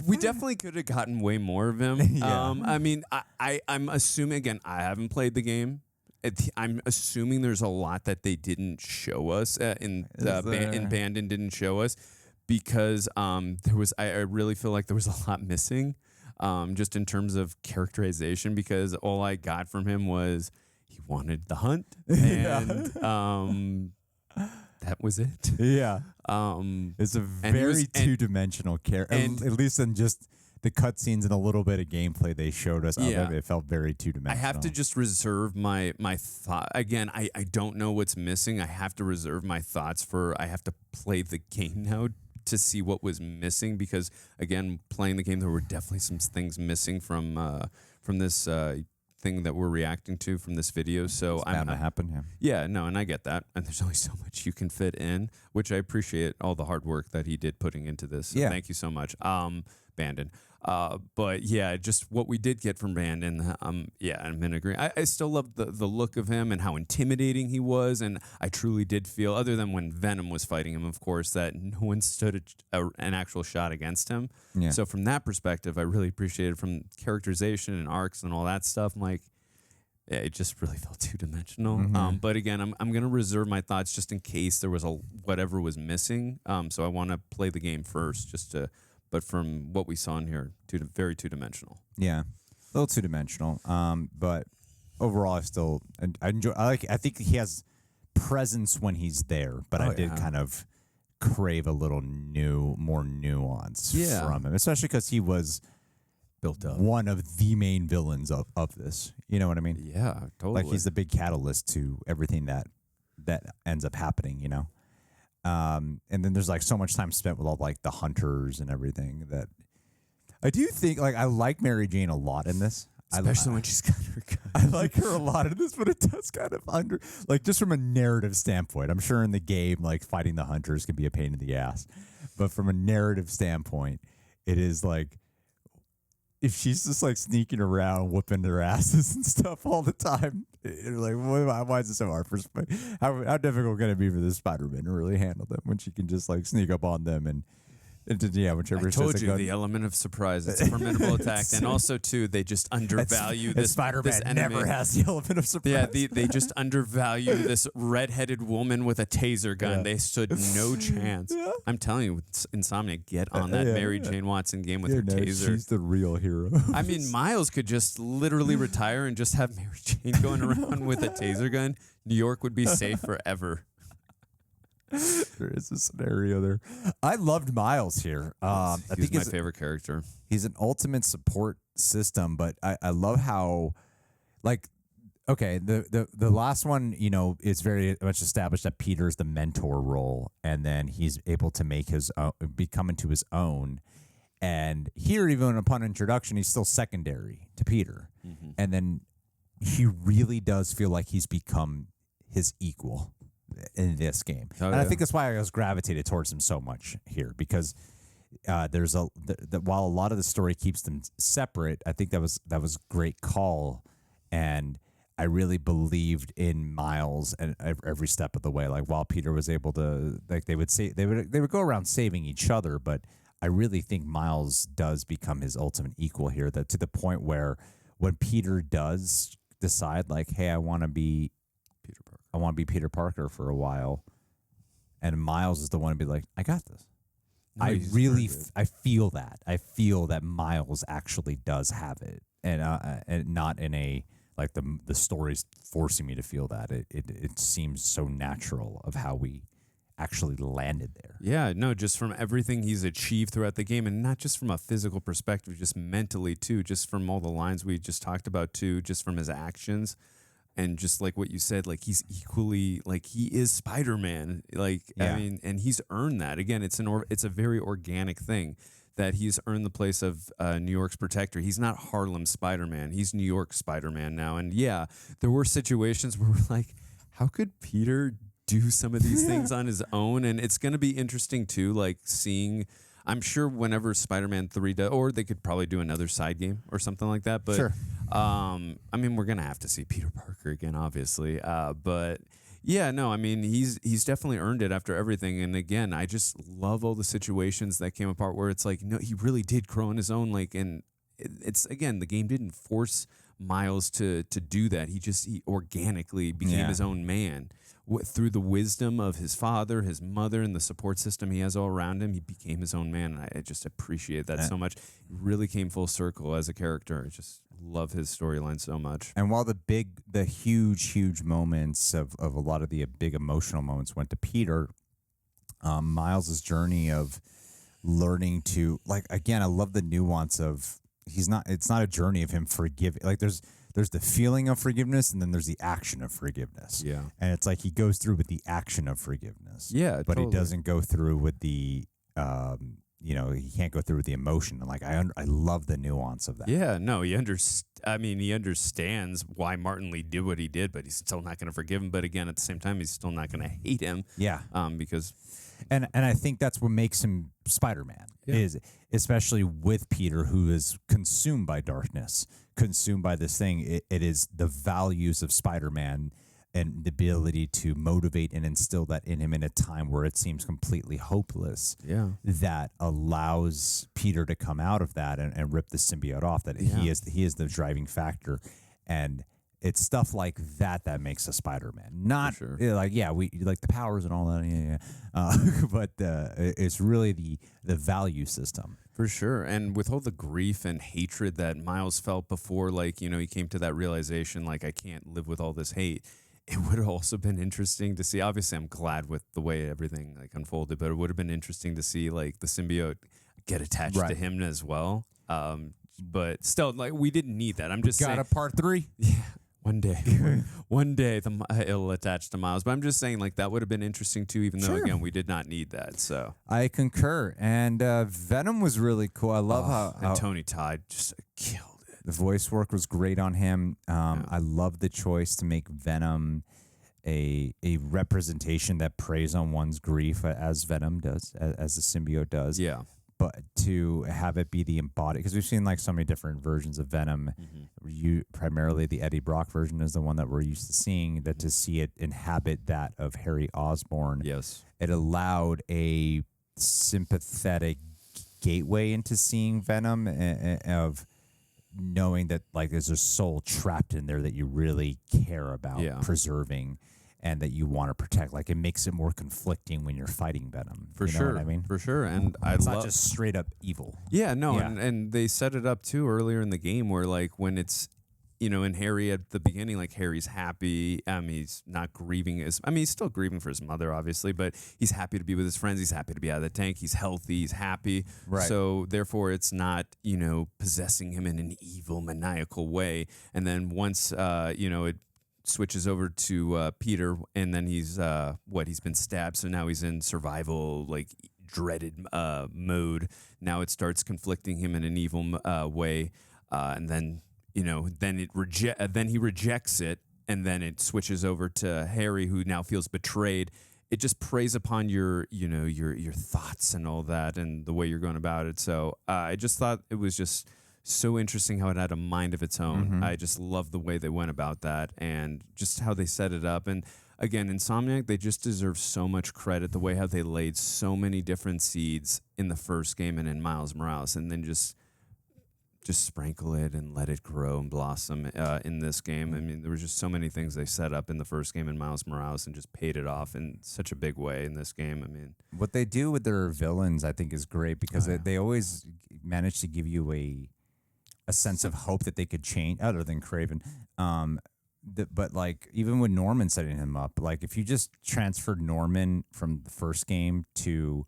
Speaker 3: We definitely could have gotten way more of him. I mean, I'm assuming, again, I haven't played the game. I'm assuming there's a lot that they didn't show us in Bandon didn't show us because I really feel like there was a lot missing just in terms of characterization because all I got from him was he wanted the hunt and that was it.
Speaker 1: Yeah. It's a
Speaker 3: and he
Speaker 1: very
Speaker 3: was- and-
Speaker 1: two-dimensional character.
Speaker 3: and-
Speaker 1: At least in just the cutscenes and a little bit of gameplay they showed us.
Speaker 3: Yeah.
Speaker 1: It felt very
Speaker 3: I
Speaker 1: two-dimensional.
Speaker 3: have to just reserve my thought. Again, I don't know what's missing. I have to reserve my thoughts for. I have to play the game now to see what was missing, because again, playing the game, there were definitely some things missing from this thing that we're reacting to from this video. So
Speaker 1: It's bound to happen. Yeah.
Speaker 3: Yeah, no, and I get that. And there's only so much you can fit in, which I appreciate all the hard work that he did putting into this. So
Speaker 1: Yeah.
Speaker 3: thank you so much, Bandon. But yeah, just what we did get from Bandon, yeah, I'm in agreement. I still love the look of him and how intimidating he was, and I truly did feel, other than when Venom was fighting him, of course, that no one stood an actual shot against him.
Speaker 1: Yeah.
Speaker 3: So from that perspective, I really appreciated from characterization and arcs and all that stuff. I'm like, yeah, it just really felt two-dimensional.
Speaker 1: Mhm.
Speaker 3: But again, I'm going to reserve my thoughts just in case there was whatever was missing. So I want to play the game first, but from what we saw in here, very two-dimensional.
Speaker 1: Yeah, a little two-dimensional. But overall, I enjoy. I think he has presence when he's there, but I did kind of crave a little more nuance from him, especially because he was
Speaker 3: built up,
Speaker 1: one of the main villains of this. You know what I mean?
Speaker 3: Yeah, totally.
Speaker 1: Like he's the big catalyst to everything that ends up happening. You know. And then there's like so much time spent with all like the hunters and everything that I do think I like Mary Jane a lot in this.
Speaker 3: Especially when she's got her gun.
Speaker 1: I like her a lot in this, but it does kind of just from a narrative standpoint. I'm sure in the game, like fighting the hunters can be a pain in the ass. But from a narrative standpoint, it is like if she's just like sneaking around, whooping their asses and stuff all the time, you're like, why is it so hard for how difficult can it be for this Spider-Man to really handle them when she can just like sneak up on them and whichever.
Speaker 3: I told you the element of surprise. It's a formidable attack, and also too, they just undervalue this.
Speaker 1: Spider-Man
Speaker 3: this enemy.
Speaker 1: never has the element of surprise.
Speaker 3: Yeah, they just undervalue this red-headed woman with a taser gun.
Speaker 1: Yeah.
Speaker 3: They stood no chance.
Speaker 1: Yeah.
Speaker 3: I'm telling you, Insomniac, get on that Mary Jane Watson game with her taser.
Speaker 1: She's the real hero.
Speaker 3: I mean, Miles could just literally retire and just have Mary Jane going around with a taser gun. New York would be safe forever.
Speaker 1: There is a scenario there. I loved Miles here. I
Speaker 3: He's
Speaker 1: think
Speaker 3: my favorite character.
Speaker 1: He's an ultimate support system, but I love how, the last one, it's very much established that Peter's the mentor role, and then he's able to make his own, become into his own. And here, even upon introduction, he's still secondary to Peter, and then he really does feel like he's become his equal in this game. And I think that's why I was gravitated towards him so much here, because there's while a lot of the story keeps them separate, I think that was a great call, and I really believed in Miles and every step of the way. Like while Peter was able to, they would go around saving each other, but I really think Miles does become his ultimate equal here. That to the point where when Peter does decide, like, hey, I want to be Peter Parker for a while, and Miles is the one to be like, I got this.
Speaker 3: No,
Speaker 1: I feel that. I feel that Miles actually does have it, and not in a like the story's forcing me to feel that. It seems so natural of how we actually landed there.
Speaker 3: Yeah, no, just from everything he's achieved throughout the game, and not just from a physical perspective, just mentally too, just from all the lines we just talked about too, just from his actions. And just like what you said, like he's equally, like he is Spider-Man. Like,
Speaker 1: Yeah.
Speaker 3: I mean, and he's earned that. Again, it's a very organic thing that he's earned the place of New York's protector. He's not Harlem Spider-Man. He's New York Spider-Man now. And yeah, there were situations where we're like, how could Peter do some of these things on his own? And it's going to be interesting too, like seeing, I'm sure whenever Spider-Man 3 does, or they could probably do another side game or something like that. But
Speaker 1: Sure.
Speaker 3: I mean, we're gonna have to see Peter Parker again, obviously. But yeah, no, I mean, he's definitely earned it after everything. And again, I just love all the situations that came apart where it's like, no, he really did grow on his own. Like, and it's again, the game didn't force Miles to do that. He organically became his own man. Through the wisdom of his father, his mother, and the support system he has all around him, he became his own man. And I just appreciate that so much. He really came full circle as a character. I just love his storyline so much.
Speaker 1: And while the huge moments of a lot of the big emotional moments went to Peter, Miles' journey of learning to, like, again, I love the nuance of it's not a journey of him forgiving. Like there's the feeling of forgiveness and then there's the action of forgiveness.
Speaker 3: Yeah.
Speaker 1: And it's like he goes through with the action of forgiveness.
Speaker 3: Yeah,
Speaker 1: but
Speaker 3: totally.
Speaker 1: he doesn't go through with the he can't go through with the emotion. And like I love the nuance of that.
Speaker 3: Yeah, no, he understands why Martin Lee did what he did, but he's still not going to forgive him. But again, at the same time, he's still not going to hate him.
Speaker 1: Yeah.
Speaker 3: Because
Speaker 1: And I think that's what makes him Spider-Man, is especially with Peter, who is consumed by darkness, consumed by this thing. It is the values of Spider-Man and the ability to motivate and instill that in him in a time where it seems completely hopeless.
Speaker 3: Yeah.
Speaker 1: That allows Peter to come out of that and rip the symbiote off. That he is the driving factor, and it's stuff like that that makes a Spider-Man. Not like we like the powers and all that, but it's really the value system.
Speaker 3: For sure. And with all the grief and hatred that Miles felt before, like, he came to that realization, like, I can't live with all this hate. It would have also been interesting to see. Obviously, I'm glad with the way everything like unfolded, but it would have been interesting to see like the symbiote get attached to him as well. But still, like, we didn't need that. I'm just saying.
Speaker 1: Got a part 3?
Speaker 3: Yeah. One day, one day it'll attach to Miles. But I'm just saying, like, that would have been interesting too, even though, again, we did not need that. So
Speaker 1: I concur. And Venom was really cool. I love how
Speaker 3: and Tony Todd just killed it.
Speaker 1: The voice work was great on him. I love the choice to make Venom a representation that preys on one's grief, as Venom does, as the symbiote does.
Speaker 3: Yeah.
Speaker 1: But to have it be the embodied, because we've seen like so many different versions of Venom. Primarily the Eddie Brock version is the one that we're used to seeing. That to see it inhabit that of Harry Osborne, it allowed a sympathetic gateway into seeing Venom, of knowing that like there's a soul trapped in there that you really care about preserving. And that you want to protect. Like, it makes it more conflicting when you're fighting Venom.
Speaker 3: For
Speaker 1: you know
Speaker 3: sure.
Speaker 1: what I mean?
Speaker 3: For sure. And
Speaker 1: it's not just straight up evil.
Speaker 3: Yeah, no. Yeah. And they set it up, too, earlier in the game where, like, when it's, in Harry at the beginning, like, Harry's happy. He's not grieving he's still grieving for his mother, obviously, but he's happy to be with his friends. He's happy to be out of the tank. He's healthy. He's happy.
Speaker 1: Right.
Speaker 3: So, therefore, it's not, possessing him in an evil, maniacal way. And then once, it switches over to Peter, and then he's been stabbed, so now he's in survival, like dreaded mode. Now it starts conflicting him in an evil way, and then then he rejects it, and then it switches over to Harry, who now feels betrayed. It just preys upon your thoughts and all that, and the way you're going about it. So I just thought it was just so interesting how it had a mind of its own. I just love the way they went about that and just how they set it up. And again, Insomniac, they just deserve so much credit, the way how they laid so many different seeds in the first game and in Miles Morales, and then just sprinkle it and let it grow and blossom in this game. I mean, there were just so many things they set up in the first game in Miles Morales and just paid it off in such a big way in this game. I mean,
Speaker 1: what they do with their villains, I think, is great, because they always manage to give you a sense of hope that they could change, other than Kraven. But like, even with Norman setting him up, like if you just transferred Norman from the first game to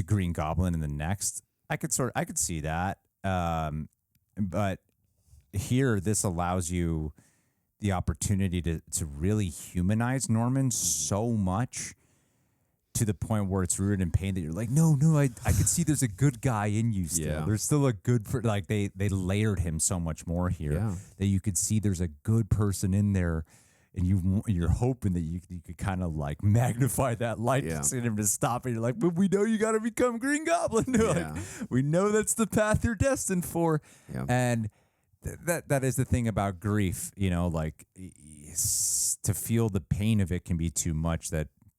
Speaker 1: Green Goblin in the next, I could see that. But here, this allows you the opportunity to really humanize Norman so much, to the point where it's rooted in pain that you're like, no, I could see there's a good guy in you still.
Speaker 3: Yeah.
Speaker 1: There's still a good, like they layered him so much more here that you could see there's a good person in there, and you're hoping that you could kind of like magnify that light to see him to stop it. You're like, but we know you got to become Green Goblin. Like, we know that's the path you're destined for. Yeah. And that is the thing about grief, like to feel the pain of it can be too much,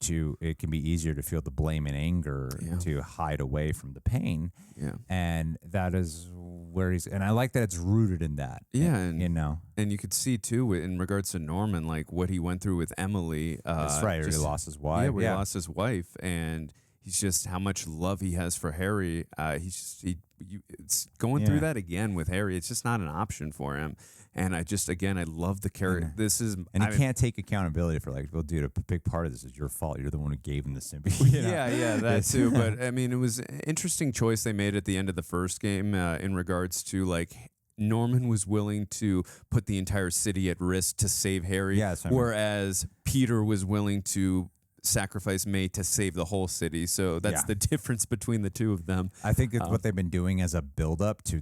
Speaker 1: it can be easier to feel the blame and anger to hide away from the pain. Yeah. And that is where and I like that it's rooted in that.
Speaker 3: Yeah.
Speaker 1: And
Speaker 3: you could see too, in regards to Norman, like what he went through with Emily.
Speaker 1: That's right. He lost his wife.
Speaker 3: Yeah, he lost his wife, and he's just how much love he has for Harry. It's going through that again with Harry. It's just not an option for him. And I love the character. This is,
Speaker 1: and he can't take accountability for like, well, dude, a big part of this is your fault. You're the one who gave him the symbiote. You know?
Speaker 3: Yeah, that too. But I mean, it was an interesting choice they made at the end of the first game in regards to like Norman was willing to put the entire city at risk to save Harry, whereas Peter was willing to sacrifice May to save the whole city. So that's the difference between the two of them.
Speaker 1: I think it's what they've been doing as a build-up to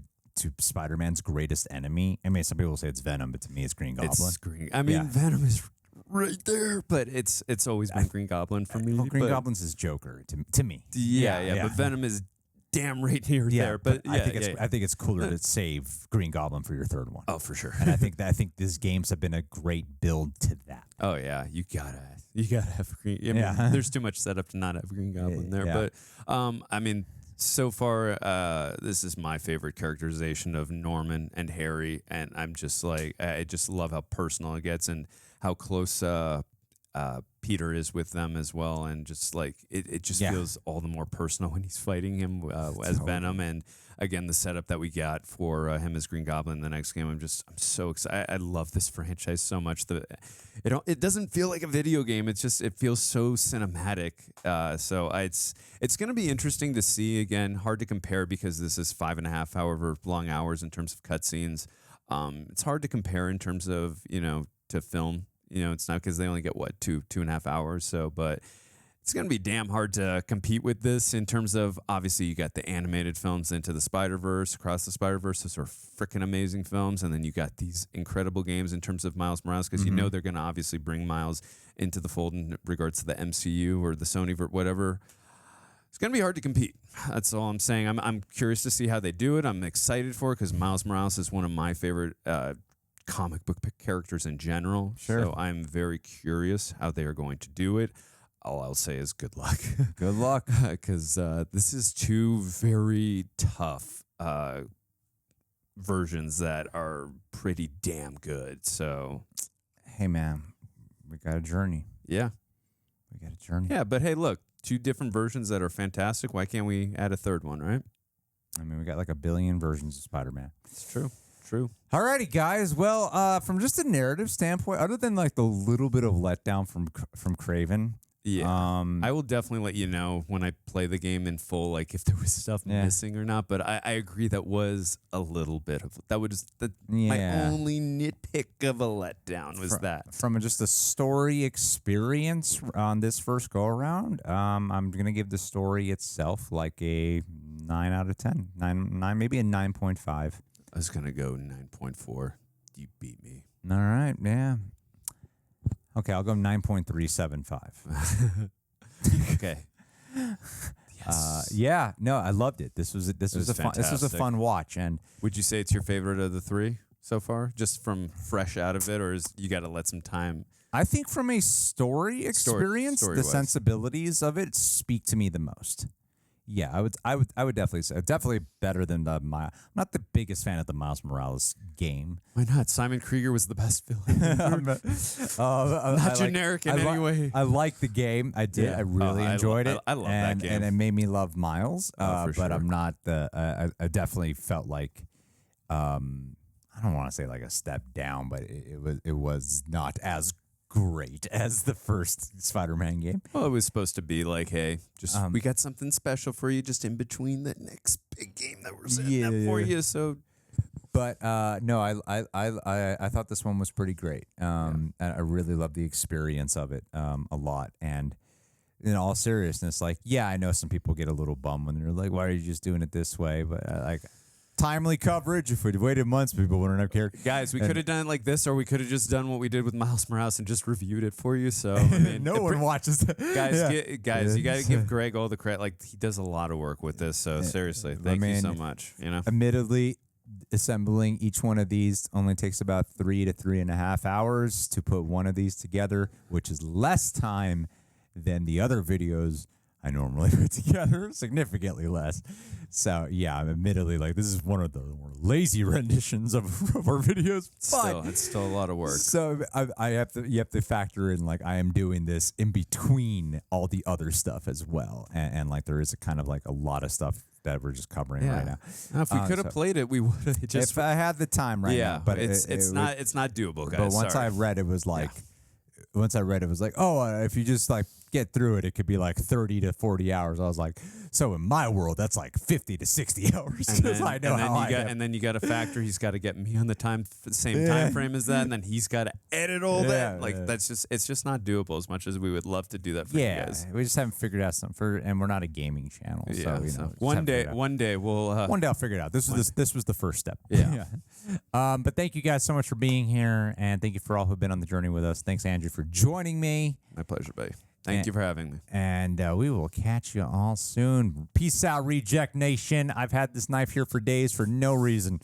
Speaker 1: Spider-Man's greatest enemy. I mean, some people say it's Venom, but to me, it's Green Goblin.
Speaker 3: Venom is right there, but it's always been Green Goblin for me.
Speaker 1: Well, Green Goblin's his Joker to me.
Speaker 3: Yeah, but Venom is damn right near there. But
Speaker 1: I think it's cooler to save Green Goblin for your third one.
Speaker 3: Oh, for sure.
Speaker 1: And I think these games have been a great build to that.
Speaker 3: Oh yeah, you gotta have Green. I mean, there's too much setup to not have Green Goblin there. But I mean, so far, this is my favorite characterization of Norman and Harry, and I'm just like, I just love how personal it gets and how close Peter is with them as well, and just like it just feels all the more personal when he's fighting him as Venom. And again, the setup that we got for him as Green Goblin in the next game, I'm so excited. I love this franchise so much. It doesn't feel like a video game. It feels so cinematic. So it's going to be interesting to see. Again, hard to compare because this is 5.5 however long hours in terms of cutscenes. It's hard to compare in terms of to film. It's not because they only get 2.5 hours. So, but it's going to be damn hard to compete with this in terms of, obviously, you got the animated films Into the Spider-Verse, Across the Spider-Verse. Those are freaking amazing films. And then you got these incredible games in terms of Miles Morales, because they're going to obviously bring Miles into the fold in regards to the MCU or the Sony, whatever. It's going to be hard to compete. That's all I'm saying. I'm curious to see how they do it. I'm excited for it because Miles Morales is one of my favorite comic book characters in general.
Speaker 1: Sure.
Speaker 3: So I'm very curious how they are going to do it. All I'll say is good luck.
Speaker 1: Good luck.
Speaker 3: Because this is two very tough versions that are pretty damn good. So,
Speaker 1: hey, man, we got a journey.
Speaker 3: Yeah.
Speaker 1: We got a journey.
Speaker 3: Yeah, but hey, look, two different versions that are fantastic. Why can't we add a third one, right?
Speaker 1: I mean, we got like a billion versions of Spider-Man.
Speaker 3: It's true. True.
Speaker 1: Alrighty, guys. Well, from just a narrative standpoint, other than like the little bit of letdown from Kraven,
Speaker 3: I will definitely let you know when I play the game in full, like if there was stuff missing or not. But I agree that was a little bit of my only nitpick of a letdown was that
Speaker 1: from just a story experience on this first go around. I'm gonna give the story itself like a 9 out of 10, 9 maybe a 9.5.
Speaker 3: I was going to go 9.4. You beat me.
Speaker 1: All right, yeah. Okay, I'll go 9.375.
Speaker 3: Okay. Yes.
Speaker 1: No, I loved it. This was a fun watch. And
Speaker 3: would you say it's your favorite of the three so far, just from fresh out of it, or is you got to let some time?
Speaker 1: I think from a story experience, the sensibilities of it speak to me the most. Yeah, I would definitely say definitely better than I'm not the biggest fan of the Miles Morales game.
Speaker 3: Why not? Simon Krieger was the best villain. Not generic in any way.
Speaker 1: I like the game. I did. Yeah. I really enjoyed it.
Speaker 3: I love that game,
Speaker 1: and it made me love Miles.
Speaker 3: For
Speaker 1: but
Speaker 3: sure.
Speaker 1: I'm not the. I definitely felt like, I don't want to say like a step down, but it was not as great as the first Spider-Man game.
Speaker 3: Well, it was supposed to be like, hey, just we got something special for you just in between the next big game that we're setting up for you. So,
Speaker 1: but no, I thought this one was pretty great. And I really loved the experience of it a lot. And in all seriousness, like, yeah, I know some people get a little bummed when they're like, why are you just doing it this way? But like, timely coverage. If we'd waited months, people wouldn't have cared.
Speaker 3: Guys, we could have done it like this, or we could have just done what we did with Miles Morales and just reviewed it for you. So I mean,
Speaker 1: no one watches that.
Speaker 3: Guys, you got to give Greg all the credit. Like, he does a lot of work with this. So seriously, thank you so much.
Speaker 1: Admittedly, assembling each one of these only takes about 3 to 3.5 hours to put one of these together, which is less time than the other videos I normally put together, significantly less. So yeah, I'm admittedly like this is one of the more lazy renditions of our videos. But
Speaker 3: It's still a lot of work.
Speaker 1: So you have to factor in like I am doing this in between all the other stuff as well, and like there is a kind of like a lot of stuff that we're just covering right now.
Speaker 3: If we could have played it, we would have just.
Speaker 1: If I had the time right now, but
Speaker 3: it's not doable, guys.
Speaker 1: But once
Speaker 3: Sorry.
Speaker 1: I read it was like, if you just like get through it, it could be like 30 to 40 hours. I was like, so in my world, that's like 50 to 60 hours.
Speaker 3: And then you got to factor. He's got to get me on the same time frame as that, and then he's got to edit all that. Like it's just not doable as much as we would love to do that for you guys.
Speaker 1: We just haven't figured out something and we're not a gaming channel. So
Speaker 3: one day we'll.
Speaker 1: One day I'll figure it out. This was the first step. Yeah. But thank you guys so much for being here, and thank you for all who've been on the journey with us. Thanks, Andrew, for joining me.
Speaker 3: My pleasure, buddy. Thank you for having me.
Speaker 1: And we will catch you all soon. Peace out, Reject Nation. I've had this knife here for days for no reason.